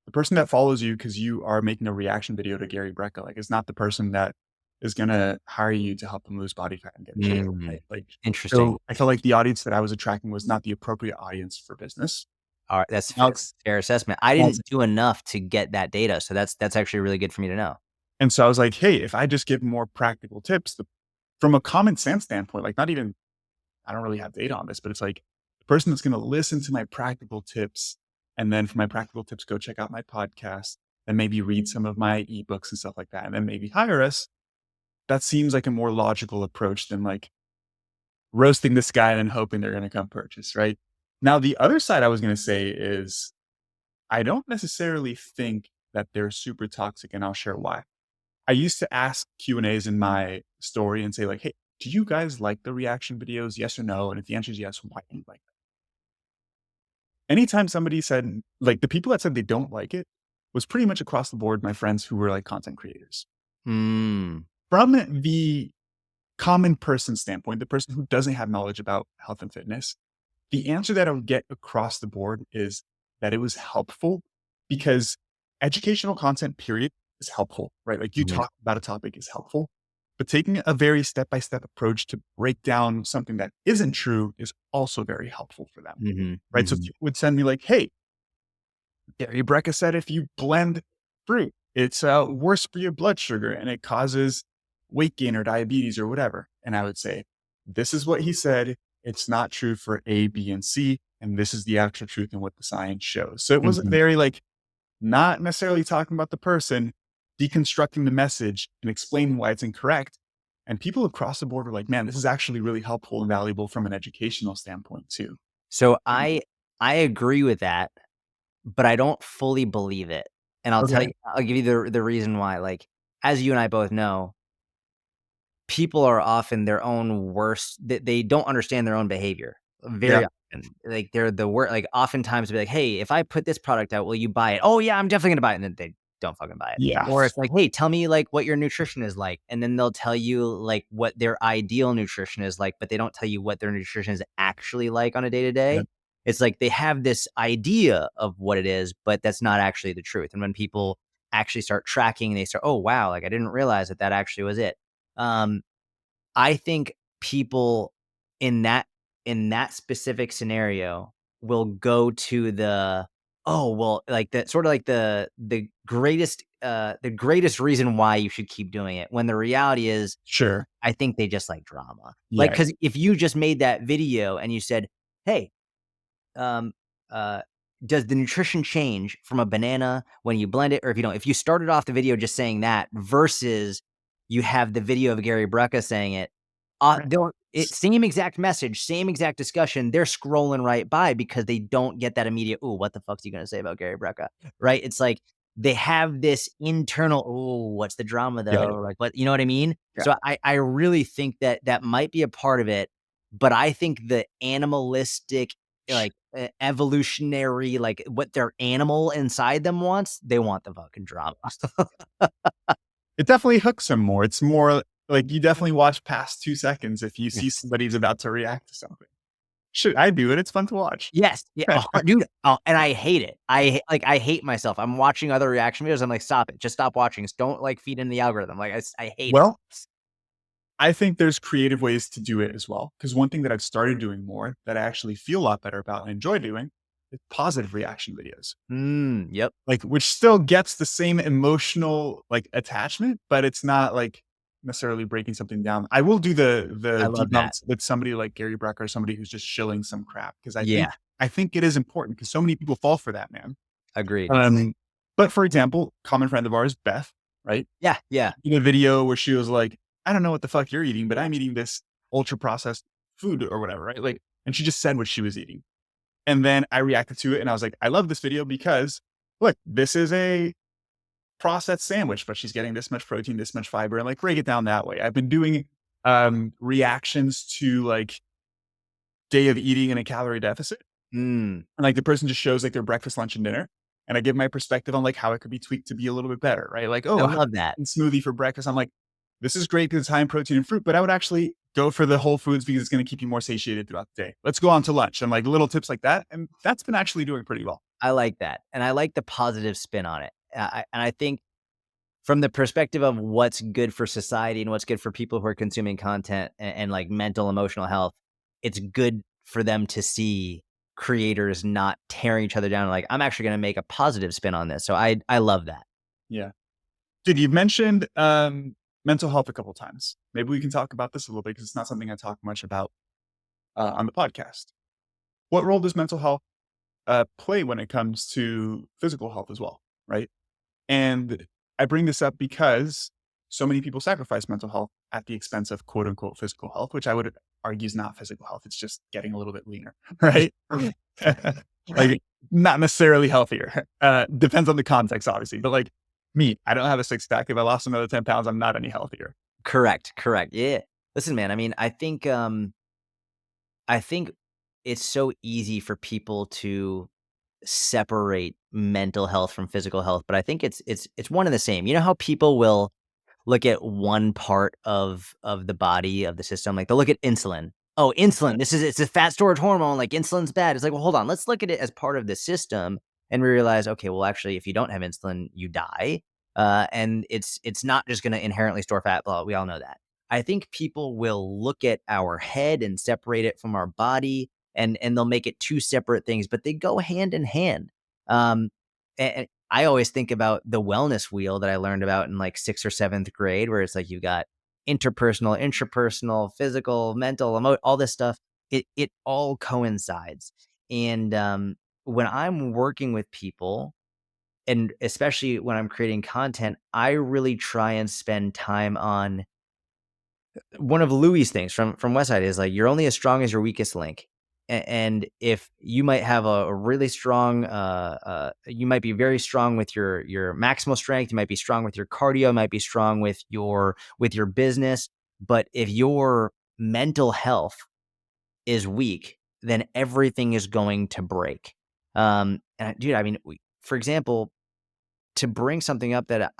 the person that follows you because you are making a reaction video to Gary Brecka, like, is not the person that is gonna hire you to help them lose body fat and get in shape, mm, right? Like, interesting. so I felt like the audience that I was attracting was not the appropriate audience for business. Alright, that's Now fair fair assessment. I that's didn't do enough to get that data, so that's actually really good for me to know. and so I was like, "Hey, if I just give more practical tips, the from a common sense standpoint, like, not even I don't really have data on this, but it's like the person that's gonna listen to my practical tips, and then for my practical tips, go check out my podcast, and maybe read some of my ebooks and stuff like that, and then maybe hire us." That seems like a more logical approach than, like, roasting this guy and then hoping they're gonna come purchase, right? Now, the other side I was gonna say is I don't necessarily think that they're super toxic, and I'll share why. I used to ask Q&As in my story and say like, "Hey, do you guys like the reaction videos? Yes or no? And if the answer is yes, why do you like them?" Anytime somebody said like, the people that said they don't like it was pretty much across the board my friends who were, like, content creators. Mm, From the common person standpoint, the person who doesn't have knowledge about health and fitness, the answer that I would get across the board is that it was helpful because educational content, period, is helpful, right? Like, you mhm, talk about a topic is helpful, but taking a very step-by-step approach to break down something that isn't true is also very helpful for them, mhm, right? So mhm, people would send me like, "Hey, Gary Brecka said if you blend fruit, it's worse for your blood sugar and it causes weight gain or diabetes or whatever." And I would say, "This is what he said. It's not true for A, B, and C. And this is the actual truth and what the science shows." So it wasn't mhm. very like, not necessarily talking about the person, deconstructing the message and explaining why it's incorrect. And people across the board were like, "Man, this is actually really helpful and valuable from an educational standpoint too." So I agree with that, but I don't fully believe it, and Okay. I'll give you the reason why, like, as you and I both know, people are often their own worst they don't understand their own behavior Yeah. very often. Like, they're the worst. Like, oftentimes they'll be like, "Hey, if I put this product out, will you buy it?" "Oh, yeah, I'm definitely gonna buy it," and then they don't fucking buy it. Yeah. Or it's like, "Hey, tell me, like, what your nutrition is like," and then they'll tell you, like, what their ideal nutrition is like, but they don't tell you what their nutrition is actually like on a day to Yeah. day. It's like they have this idea of what it is, but that's not actually the truth, and when people actually start tracking, they start, "Oh, wow, like, I didn't realize that that actually was it." Um, I think people in that specific scenario will go to the, "Oh, well," like, the sorta like the greatest reason why you should keep doing it, when the reality is, Sure. I think they just like drama. Like, Yeah. because if you just made that video and you said, "Hey, um, uh, does the nutrition change from a banana when you blend it, or if you don't?" If you started off the video just saying that versus you have the video of Gary Brecka saying it, they'll same exact message, same exact discussion. They're scrolling right by because they don't get that immediate, "Ooh, what the fuck's he gonna say about Gary Brecka?" Right? It's like they have this internal, "Ooh, what's the drama Yeah. though?" Like, what, you know what I mean? Yeah. So I really think that that might be a part of it, but I think the animalistic, like, evolutionary, like, what their animal inside them wants, they want the fucking drama. It definitely hooks them more. It's more like you definitely watch past 2 seconds if you see Yes. somebody's about to react to something. Should I do it, it's fun to watch. Yes, yeah, dude, and I hate it. I hate myself. I'm watching other reaction videos, I'm like, "Stop it, just stop watching, just don't, like, feed in the algorithm." Like, I hate it. Well, I think there's creative ways to do it as well. Because one thing that I've started doing more that I actually feel a lot better about and enjoy doing is positive reaction videos. Yep, Like, which still gets the same emotional, like, attachment, but it's not, like, necessarily breaking something down. I will do I the love that. debunks with somebody like Gary Brecker or somebody who's just shilling some crap because Yeah, I think it is important because so many people fall for that, man. agreed. Um, but for example, common friend of ours, Beth, right? Yeah, yeah. In a video where she was like, "I don't know what the fuck you're eating, but I'm eating this ultra processed food or whatever," right? Like, and she just said what she was eating. And then I reacted to it and I was like, "I love this video because look, this is a processed sandwich, but she's getting this much protein, this much fiber, and like break it down that way." I've been doing reactions to like day of eating in a calorie deficit. Mm, And like the person just shows like their breakfast, lunch, and dinner. And I give my perspective on like how it could be tweaked to be a little bit better, right? Like, I oh, love that. smoothie for breakfast. I'm like, this is great because it's high in protein and fruit, but I would actually go for the whole foods because it's going to keep you more satiated throughout the day. Let's go on to lunch and like little tips like that. And that's been actually doing pretty well. I like that, and I like the positive spin on it. I think from the perspective of what's good for society and what's good for people who are consuming content and like mental, emotional health, it's good for them to see creators not tearing each other down. Like, I'm actually going to make a positive spin on this. So I love that. Yeah. Dude, you've mentioned mental health a couple times. Maybe we can talk about this a little bit because it's not something I talk much about on the podcast. What role does mental health play when it comes to physical health as well? Right. And I bring this up because so many people sacrifice mental health at the expense of quote unquote physical health, which I would argue is not physical health. It's just getting a little bit leaner, right? Like not necessarily healthier. Depends on the context, obviously. But like me, I don't have a six pack. If I lost another 10 pounds, I'm not any healthier. Correct. Correct. Yeah. Listen, man, I mean, I think it's so easy for people to separate mental health from physical health, but I think it's one and the same. You know how people will look at one part of the body, of the system, like, they'll look at insulin. "Oh, insulin, it's a fat storage hormone, like, insulin's bad." It's like, "Well, hold on, let's look at it as part of the system," and we realize, okay, well, actually, if you don't have insulin, you die, and it's not just gonna inherently store fat, well, we all know that. I think people will look at our head and separate it from our body, and they'll make it two separate things, but they go hand in hand. Um, and I always think about the wellness wheel that I learned about in like 6th or 7th grade, where it's like you've got interpersonal, intrapersonal, physical, mental, all this stuff. It all coincides. And when I'm working with people, and especially when I'm creating content, I really try and spend time on one of Louis' things from West Side is like, you're only as strong as your weakest link. And if you might have a really strong, you might be very strong with your maximal strength, you might be strong with your cardio, might be strong with your business, but if your mental health is weak, then everything is going to break. Dude, I mean, for example, to bring something up that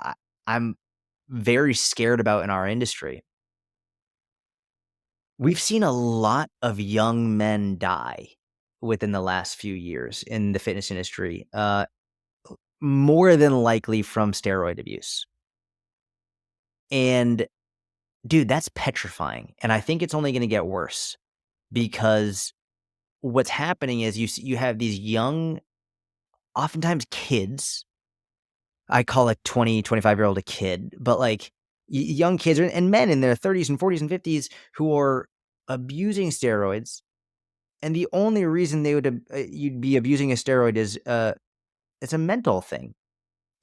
I'm very scared about in our industry, we've seen a lot of young men die within the last few years in the fitness industry, more than likely from steroid abuse. And dude, that's petrifying. And I think it's only going to get worse because what's happening is you have these young, oftentimes kids. I call a 20, 25-year-old a kid, but like young kids and men in their 30s and 40s and 50s who are abusing steroids. And the only reason they would you'd be abusing a steroid is it's a mental thing.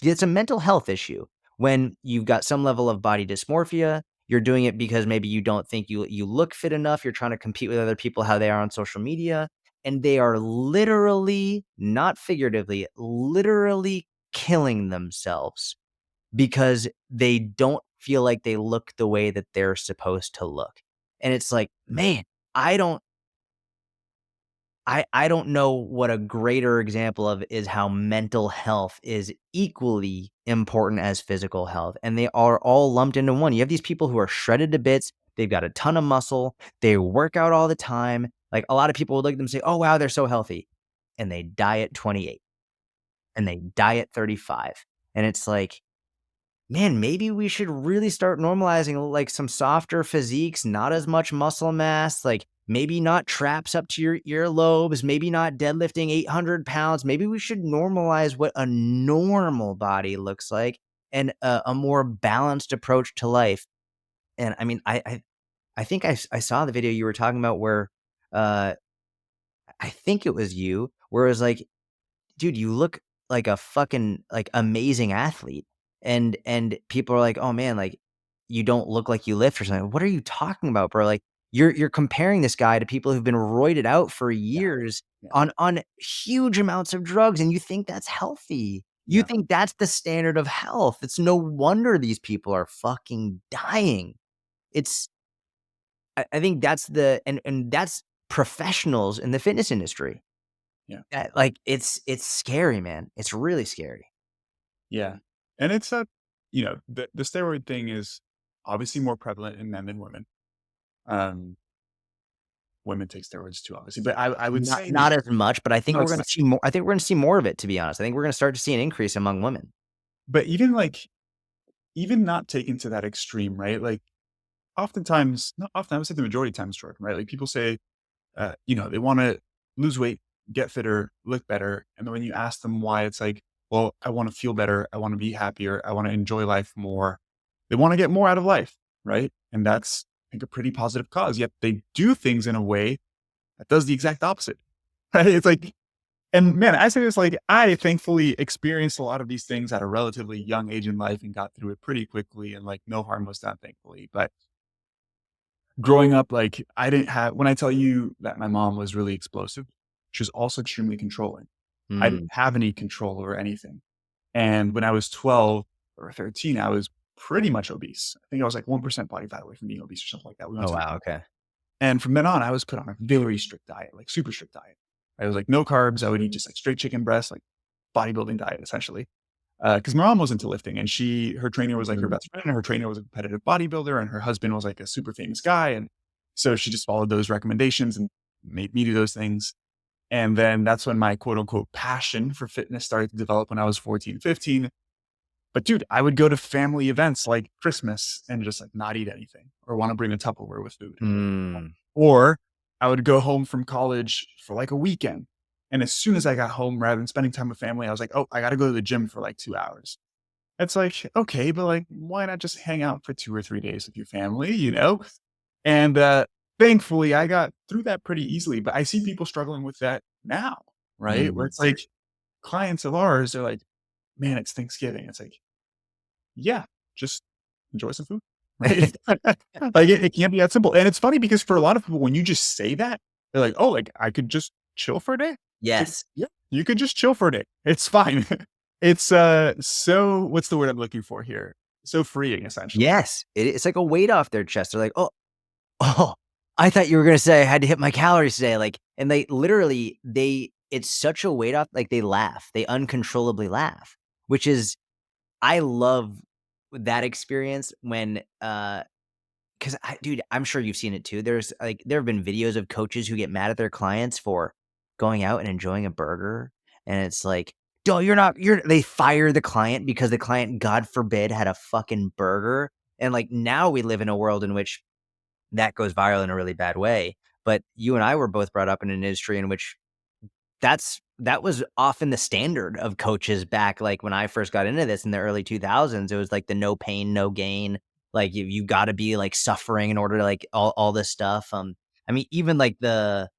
It's a mental health issue. When you've got some level of body dysmorphia, you're doing it because maybe you don't think you look fit enough. You're trying to compete with other people how they are on social media, and they are literally, not figuratively, literally killing themselves because they don't feel like they look the way that they're supposed to look. And it's like, man, I don't I don't know what a greater example of is how mental health is equally important as physical health, and they are all lumped into one. You have these people who are shredded to bits, they've got a ton of muscle, they work out all the time. Like, a lot of people would look at them and say, "Oh, wow, they're so healthy." And they die at 28, and they die at 35. And it's like, man, maybe we should really start normalizing like some softer physiques, not as much muscle mass, like maybe not traps up to your earlobes, maybe not deadlifting 800 pounds. Maybe we should normalize what a normal body looks like and a more balanced approach to life. And I mean, I think I saw the video you were talking about where uh, I think it was you, where it was like, dude, you look like a fucking, like, amazing athlete. And people are like, "Oh, man, like, you don't look like you lift or something." What are you talking about, bro? Like, you're comparing this guy to people who've been roided out for Yeah. years Yeah. on huge amounts of drugs, and you think that's healthy. You Yeah. think that's the standard of health. It's no wonder these people are fucking dying. It's I think that's the and that's professionals in the fitness industry. Yeah. Like, it's scary, man. It's really scary. Yeah. And it's a, the steroid thing is obviously more prevalent in men than women. Um, Women take steroids too, obviously, but I would Not say not as much, but I think not we're as gonna much. see more. I think we're gonna see more of it, to be honest. I think we're gonna start to see an increase among women. But even not taken to that extreme, right? Like oftentimes, not often, I would say the majority of times, Jordan, right? Like people say, they want to lose weight, get fitter, look better. And then when you ask them why, it's like, well, I want to feel better. I want to be happier. I want to enjoy life more. They want to get more out of life, right? And that's, I think, a pretty positive cause. Yet they do things in a way that does the exact opposite. Right? It's like, and man, I say this like I thankfully experienced a lot of these things at a relatively young age in life and got through it pretty quickly, and like no harm was done, thankfully. But growing up, like I didn't have, when I tell you that my mom was really explosive, she was also extremely controlling. I didn't Mm. have any control over anything. And when I was 12 or 13, I was pretty much obese. I think I was like 1% body fat away from being obese or something like that. We went Oh, to the, wow, okay. and from then on, I was put on a very strict diet, like super strict diet. I was like no carbs. I would eat just like straight chicken breast, like bodybuilding diet essentially. Because my mom was into lifting, and her trainer was like her Mhm. best friend, and her trainer was a competitive bodybuilder, and her husband was like a super famous guy. And so she just followed those recommendations and made me do those things. And then that's when my quote unquote passion for fitness started to develop when I was 14, 15. But dude, I would go to family events like Christmas and just like not eat anything or want to bring a Tupperware with food. Mm. Or I would go home from college for like a weekend. And as soon as I got home, rather than spending time with family, I was like, oh, I got to go to the gym for like 2 hours. It's like, okay, but like, why not just hang out for 2 or 3 days with your family? And thankfully, I got through that pretty easily. But I see people struggling with that now, right? Where Mm. it's like clients of ours, they're like, man, it's Thanksgiving. It's like, yeah, just enjoy some food, right? Like it can't be that simple. And it's funny because for a lot of people, when you just say that, they're like, oh, like I could just chill for a day. It's like, Yes. yeah, you could just chill for a day. It's fine. It's so what's the word I'm looking for here? So freeing, essentially. Yes. It's like a weight off their chest. They're like, "Oh, I thought you were gonna say I had to hit my calories today," like, and they literally it's such a weight off, like, they laugh. They uncontrollably laugh, which is I love that experience when, 'cause dude, I'm sure you've seen it too. There have been videos of coaches who get mad at their clients for going out and enjoying a burger, and it's like, "No, they fire the client because the client, God forbid, had a fucking burger." And, like, now we live in a world in which that goes viral in a really bad way, but you and I were both brought up in an industry in which that was often the standard of coaches back, like, when I first got into this in the early 2000s. It was like the no pain, no gain, like, you gotta be, like, suffering in order to, like, all this stuff. I mean, even, like, the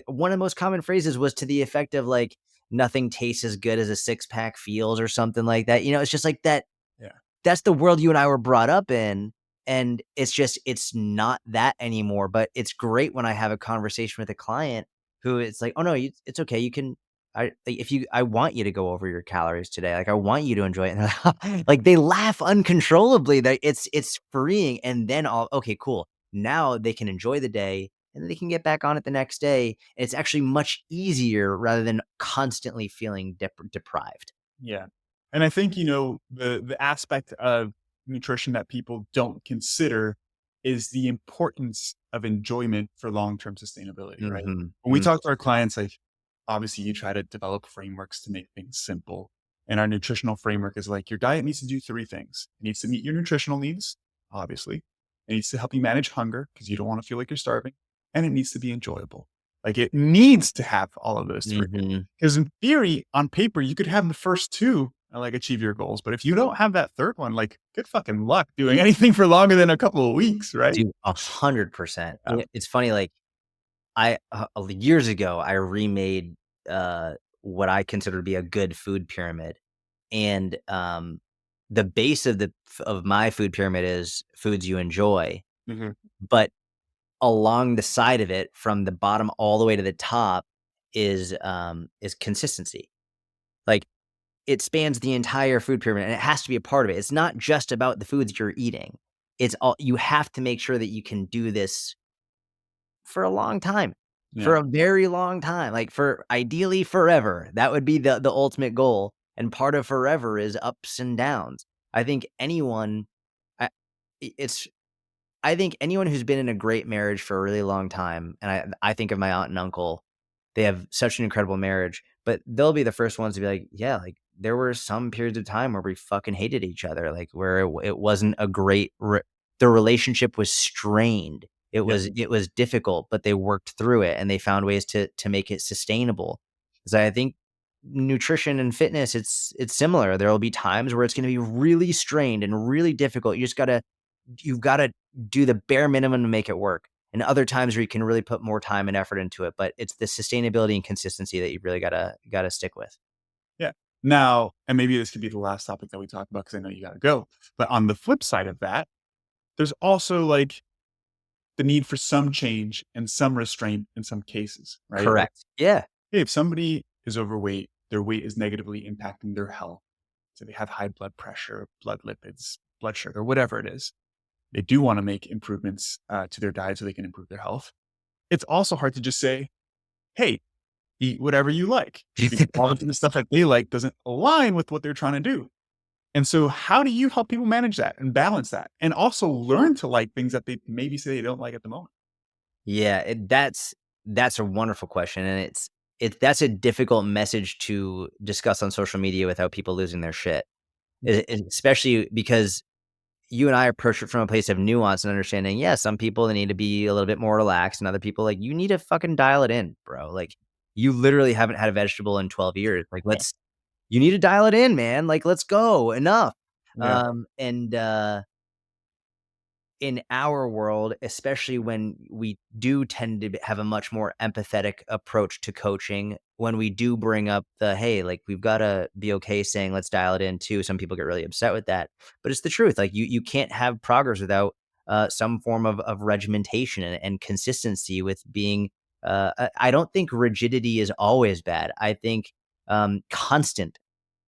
one of the most common phrases was to the effect of, like, "Nothing tastes as good as a six-pack feels," or something like that. It's just like that. Yeah. That's the world you and I were brought up in, and it's not that anymore. But it's great when I have a conversation with a client who it's like, "Oh, no, it's okay, you can I want you to go over your calories today, like, I want you to enjoy it," and like, they laugh uncontrollably. That it's freeing, and then all okay, cool. Now they can enjoy the day, and then they can get back on it the next day. It's actually much easier rather than constantly feeling deprived. Yeah. And I think, the aspect of nutrition that people don't consider is the importance of enjoyment for long-term sustainability, right? Mhm, When we mm, talk to our clients, like obviously you try to develop frameworks to make things simple. And our nutritional framework is like your diet needs to do three things. It needs to meet your nutritional needs, obviously. It needs to help you manage hunger because you don't want to feel like you're starving. And it needs to be enjoyable. Like it needs to have all of those three. mhm. Because in theory, on paper, you could have the first two and like achieve your goals. But if you don't have that third one, like good fucking luck doing anything for longer than a couple of weeks, right? Dude, 100%. Yeah. It's funny, like, years ago, I remade, what I consider to be a good food pyramid, and, the base of my food pyramid is foods you enjoy, Mhm. but along the side of it, from the bottom all the way to the top is consistency. Like, it spans the entire food pyramid, and it has to be a part of it. It's not just about the foods you're eating. It's all you have to make sure that you can do this for a long time. for Yeah. a very long time, like for ideally forever. That would be the ultimate goal. And part of forever is ups and downs. I think anyone, I, it's I think anyone who's been in a great marriage for a really long time, and I think of my aunt and uncle, they have such an incredible marriage, but they'll be the first ones to be like, "Yeah, like, there were some periods of time where we fucking hated each other, like, where it wasn't a great re the relationship was strained. Yep. It was difficult, but they worked through it, and they found ways to make it sustainable." So I think nutrition and fitness, it's similar. There will be times where it's gonna be really strained and really difficult. You've gotta do the bare minimum to make it work, and other times where you can really put more time and effort into it, but it's the sustainability and consistency that you really gotta stick with. Yeah. Now, and maybe this could be the last topic that we talk about because I know you got to go. But on the flip side of that, there's also like the need for some change and some restraint in some cases, right? Like, Correct. Yeah. hey, if somebody is overweight, their weight is negatively impacting their health. So they have high blood pressure, blood lipids, blood sugar, whatever it is. They do want to make improvements to their diet so they can improve their health. It's also hard to just say, hey, eat whatever you like, because all of the stuff that they like doesn't align with what they're trying to do. And so, how do you help people manage that and balance that, and also learn to like things that they maybe say they don't like at the moment? Yeah, that's a wonderful question, and that's a difficult message to discuss on social media without people losing their shit, especially because you and I approach it from a place of nuance and understanding. Yeah, some people they need to be a little bit more relaxed, and other people like you need to fucking dial it in, bro. Like you literally haven't had a vegetable in 12 years. Like you need to dial it in, man. Like let's go. Enough. Yeah, And in our world, especially when we do tend to have a much more empathetic approach to coaching, when we do bring up the, hey, like we've got to be okay saying, let's dial it in too. Some people get really upset with that, but it's the truth. Like you can't have progress without some form of regimentation and consistency with being, I don't think rigidity is always bad. I think constant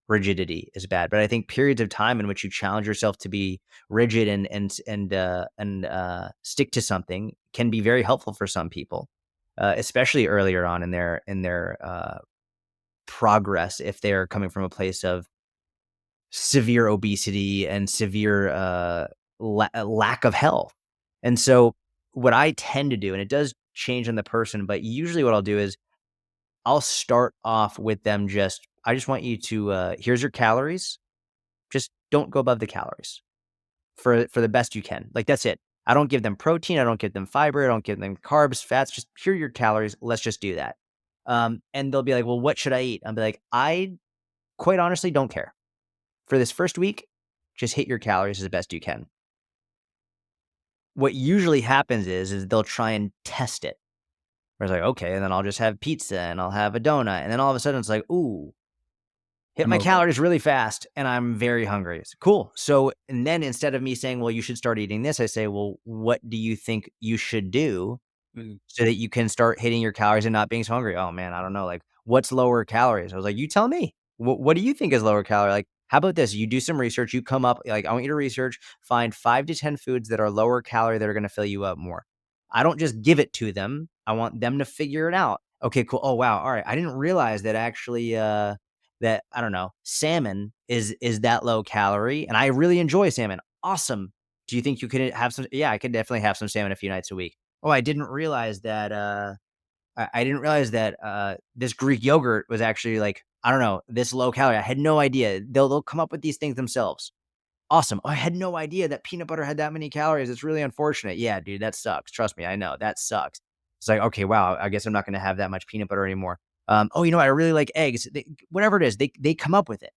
rigidity is bad, but I think periods of time in which you challenge yourself to be rigid and stick to something can be very helpful for some people, especially earlier on in their progress if they're coming from a place of severe obesity and severe lack of health. And so, what I tend to do, and it does change on the person, but usually what I'll do is I'll start off with them just I just want you to here's your calories. Just don't go above the calories for the best you can. Like that's it. I don't give them protein, I don't give them fiber, I don't give them carbs, fats, just here are your calories. Let's just do that. And they'll be like, "Well, what should I eat?" I'll be like, "I quite honestly don't care. For this first week, just hit your calories as best you can." What usually happens is they'll try and test it. Where it's like, "Okay, and then I'll just have pizza and I'll have a donut." And then all of a sudden it's like, "Ooh, hit I'm my over. calories really fast and I'm very hungry." It's cool. So, and then instead of me saying, well, you should start eating this, I say, well, what do you think you should do Mm. so that you can start hitting your calories and not being so hungry? Oh man, I don't know. Like, what's lower calories? I was like, you tell me. What do you think is lower calorie? Like, how about this? You do some research. You come up, like, I want you to research, find 5 to 10 foods that are lower calorie that are going to fill you up more. I don't just give it to them. I want them to figure it out. Okay, cool. Oh, wow. All right. I didn't realize that actually, that I don't know, salmon is that low calorie, and I really enjoy salmon. Awesome. Do you think you could have some? Yeah, I could definitely have some salmon a few nights a week. Oh, I didn't realize that. I didn't realize that this Greek yogurt was actually like I don't know this low calorie. I had no idea. They'll come up with these things themselves. Awesome. Oh, I had no idea that peanut butter had that many calories. It's really unfortunate. Yeah, dude, that sucks. Trust me, I know that sucks. It's like, okay, wow, I guess I'm not going to have that much peanut butter anymore. Oh, you know what? I really like eggs. Whatever it is, they come up with it.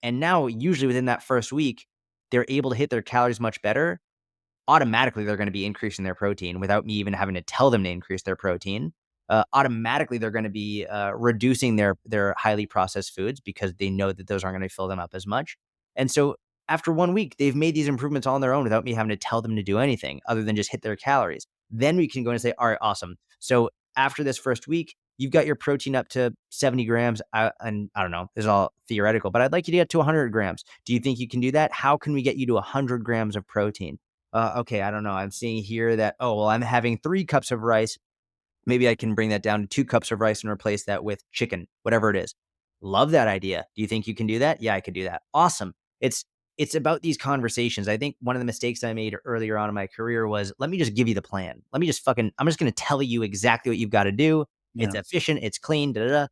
And now, usually within that first week, they're able to hit their calories much better. Automatically they're going to be increasing their protein without me even having to tell them to increase their protein. Automatically they're going to be reducing their highly processed foods because they know that those aren't going to fill them up as much. And so after 1 week, they've made these improvements on their own without me having to tell them to do anything other than just hit their calories. Then we can go and say, all right, awesome. So after this first week, you've got your protein up to 70 grams. And I don't know, this is all theoretical, but I'd like you to get to 100 grams. Do you think you can do that? How can we get you to 100 grams of protein? Okay, I don't know. I'm seeing here that, oh, well, I'm having 3 cups of rice. Maybe I can bring that down to 2 cups of rice and replace that with chicken, whatever it is. Love that idea. Do you think you can do that? Yeah, I could do that. Awesome. It's about these conversations. I think one of the mistakes I made earlier on in my career was, let me just give you the plan. Let me just I'm just going to tell you exactly what you've got to do. It's Yeah. efficient, it's clean, da da da.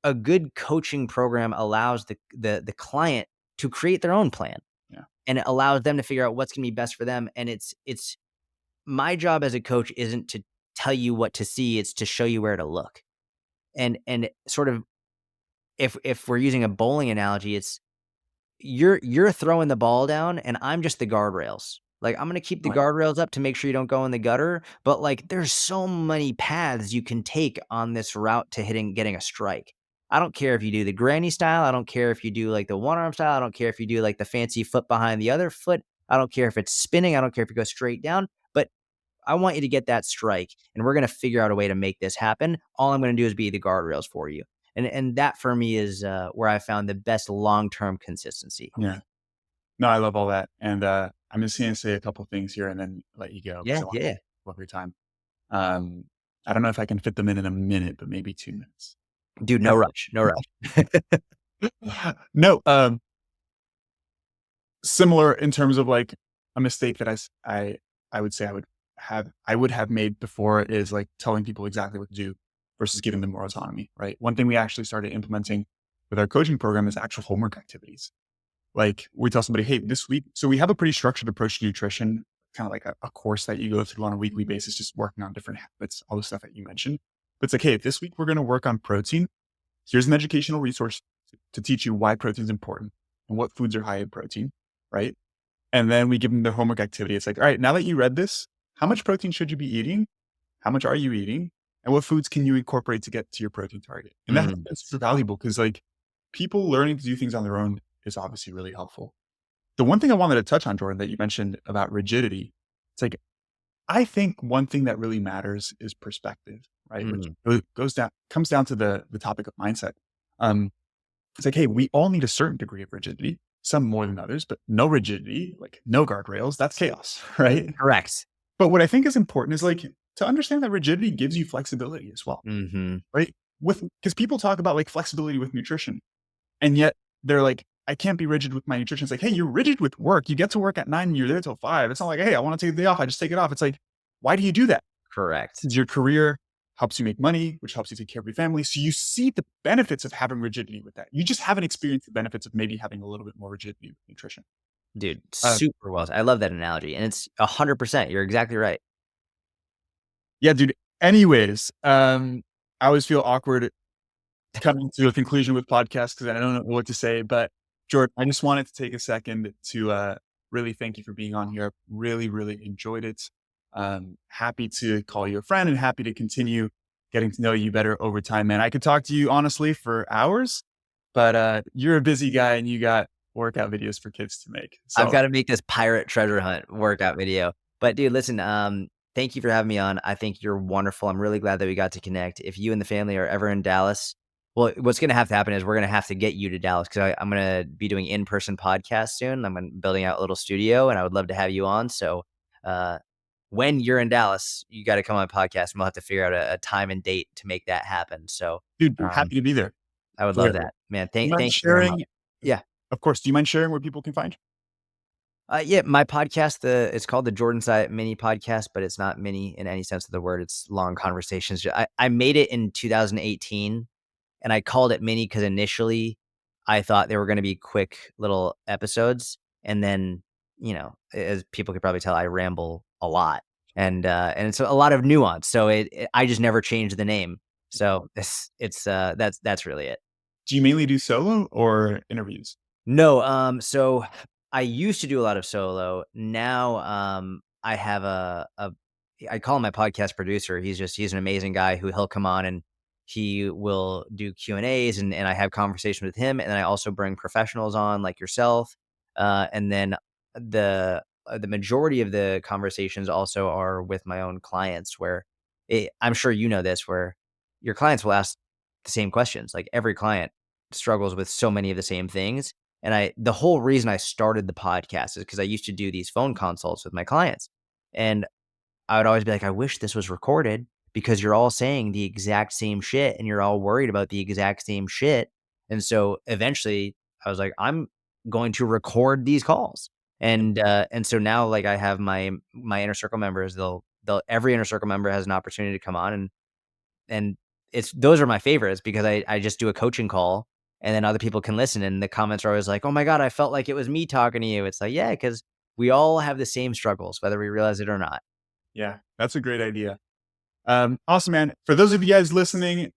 A good coaching program allows the client to create their own plan, Yeah. and it allows them to figure out what's going to be best for them. And it's my job as a coach isn't to tell you what to see, it's to show you where to look. And sort of, if we're using a bowling analogy, it's you're throwing the ball down and I'm just the guardrails. Like, I'm gonna keep the Right. guardrails up to make sure you don't go in the gutter, but, like, there's so many paths you can take on this route to getting a strike. I don't care if you do the granny style, I don't care if you do, like, the one-arm style, I don't care if you do, like, the fancy foot behind the other foot, I don't care if it's spinning, I don't care if you go straight down, but I want you to get that strike, and we're gonna figure out a way to make this happen. All I'm gonna do is be the guardrails for you. And that for me is, where I found the best long-term consistency. Yeah. No, I love all that. And I'm just going to say a couple things here and then let you go because Yeah, I want to yeah. love your time. Um, I don't know if I can fit them in a minute, but maybe 2 minutes. Dude, no rush, no rush. No, similar in terms of like a mistake that I would say I would have made before is like telling people exactly what to do versus giving them more autonomy, right? One thing we actually started implementing with our coaching program is actual homework activities. Like we tell somebody, hey, this week, so we have a pretty structured approach to nutrition, kind of like a course that you go through on a weekly basis, just working on different habits, all the stuff that you mentioned. But it's like, hey, this week we're going to work on protein. Here's an educational resource to teach you why protein is important and what foods are high in protein, right? And then we give them their homework activity. It's like, all right, now that you read this, how much protein should you be eating? How much are you eating? And what foods can you incorporate to get to your protein target? And Mm, that's super valuable because like people learning to do things on their own is obviously really helpful. The one thing I wanted to touch on, Jordan, that you mentioned about rigidity, it's like, I think one thing that really matters is perspective, right? Which mm, comes down to the topic of mindset. Um, it's like, hey, we all need a certain degree of rigidity, some more than others, but no rigidity, like no guardrails, that's chaos, right? correct. But what I think is important is like to understand that rigidity gives you flexibility as well, Mhm. right? Because people talk about like flexibility with nutrition, and yet they're like, I can't be rigid with my nutrition. It's like, hey, you're rigid with work. You get to work at 9 and you're there till 5. It's not like, hey, I want to take the day off. I just take it off. It's like, why do you do that? Correct. Because your career helps you make money, which helps you take care of your family. So you see the benefits of having rigidity with that. You just haven't experienced the benefits of maybe having a little bit more rigidity with nutrition. Dude, Uh, super well said. I love that analogy, and it's 100%. You're exactly right. yeah, dude. Anyways, I always feel awkward coming to a conclusion with podcasts because I don't know what to say. But Jordan, I just wanted to take a second to really thank you for being on here. Really, really enjoyed it. Happy to call you a friend and happy to continue getting to know you better over time, man. I could talk to you honestly for hours, but you're a busy guy and you got workout videos for kids to make. I've So, gotta make this pirate treasure hunt workout video. But dude, listen, thank you for having me on. I think you're wonderful. I'm really glad that we got to connect. If you and the family are ever in Dallas, well, what's gonna have to happen is we're gonna have to get you to Dallas because I'm gonna be doing in-person podcasts soon. Building out a little studio, and I would love to have you on. So, uh, when you're in Dallas, you gotta come on my podcast, and we'll have to figure out a time and date to make that happen. So, dude, um, happy to be there. I would love Where, that. Man, do you mind thank you very much. sharing? Yeah. Of course. Do you mind sharing where people can find you? Yeah, my podcast, it's called the Jordan Syatt Mini Podcast, but it's not mini in any sense of the word. It's long conversations. I made it in 2018, and I called it mini because initially I thought they were going to be quick little episodes, and then as people could probably tell, I ramble a lot, and it's a lot of nuance. So I just never changed the name. So that's really it. Do you mainly do solo or interviews? No, so I used to do a lot of solo. Now, I have I call him my podcast producer. He's an amazing guy who he'll come on and he will do Q&As and I have conversations with him. And then I also bring professionals on like yourself. And then the majority of the conversations also are with my own clients where I'm sure you know this, where your clients will ask the same questions. Like every client struggles with so many of the same things, and the whole reason I started the podcast is because I used to do these phone consults with my clients. And I would always be like, I wish this was recorded because you're all saying the exact same shit and you're all worried about the exact same shit. And so eventually I was like, I'm going to record these calls. And so now like I have my inner circle members, they'll every inner circle member has an opportunity to come on, and it's those are my favorites because I just do a coaching call and then other people can listen, and the comments are always like, "Oh my God, I felt like it was me talking to you." It's like, yeah, because we all have the same struggles, whether we realize it or not. Yeah, that's a great idea. Awesome, man. For those of you guys listening,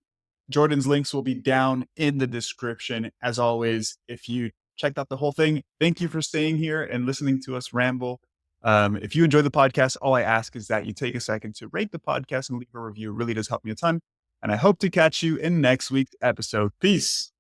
Jordan's links will be down in the description. As always, if you checked out the whole thing, thank you for staying here and listening to us ramble. If you enjoy the podcast, all I ask is that you take a second to rate the podcast and leave a review. It really does help me a ton. And I hope to catch you in next week's episode. Peace.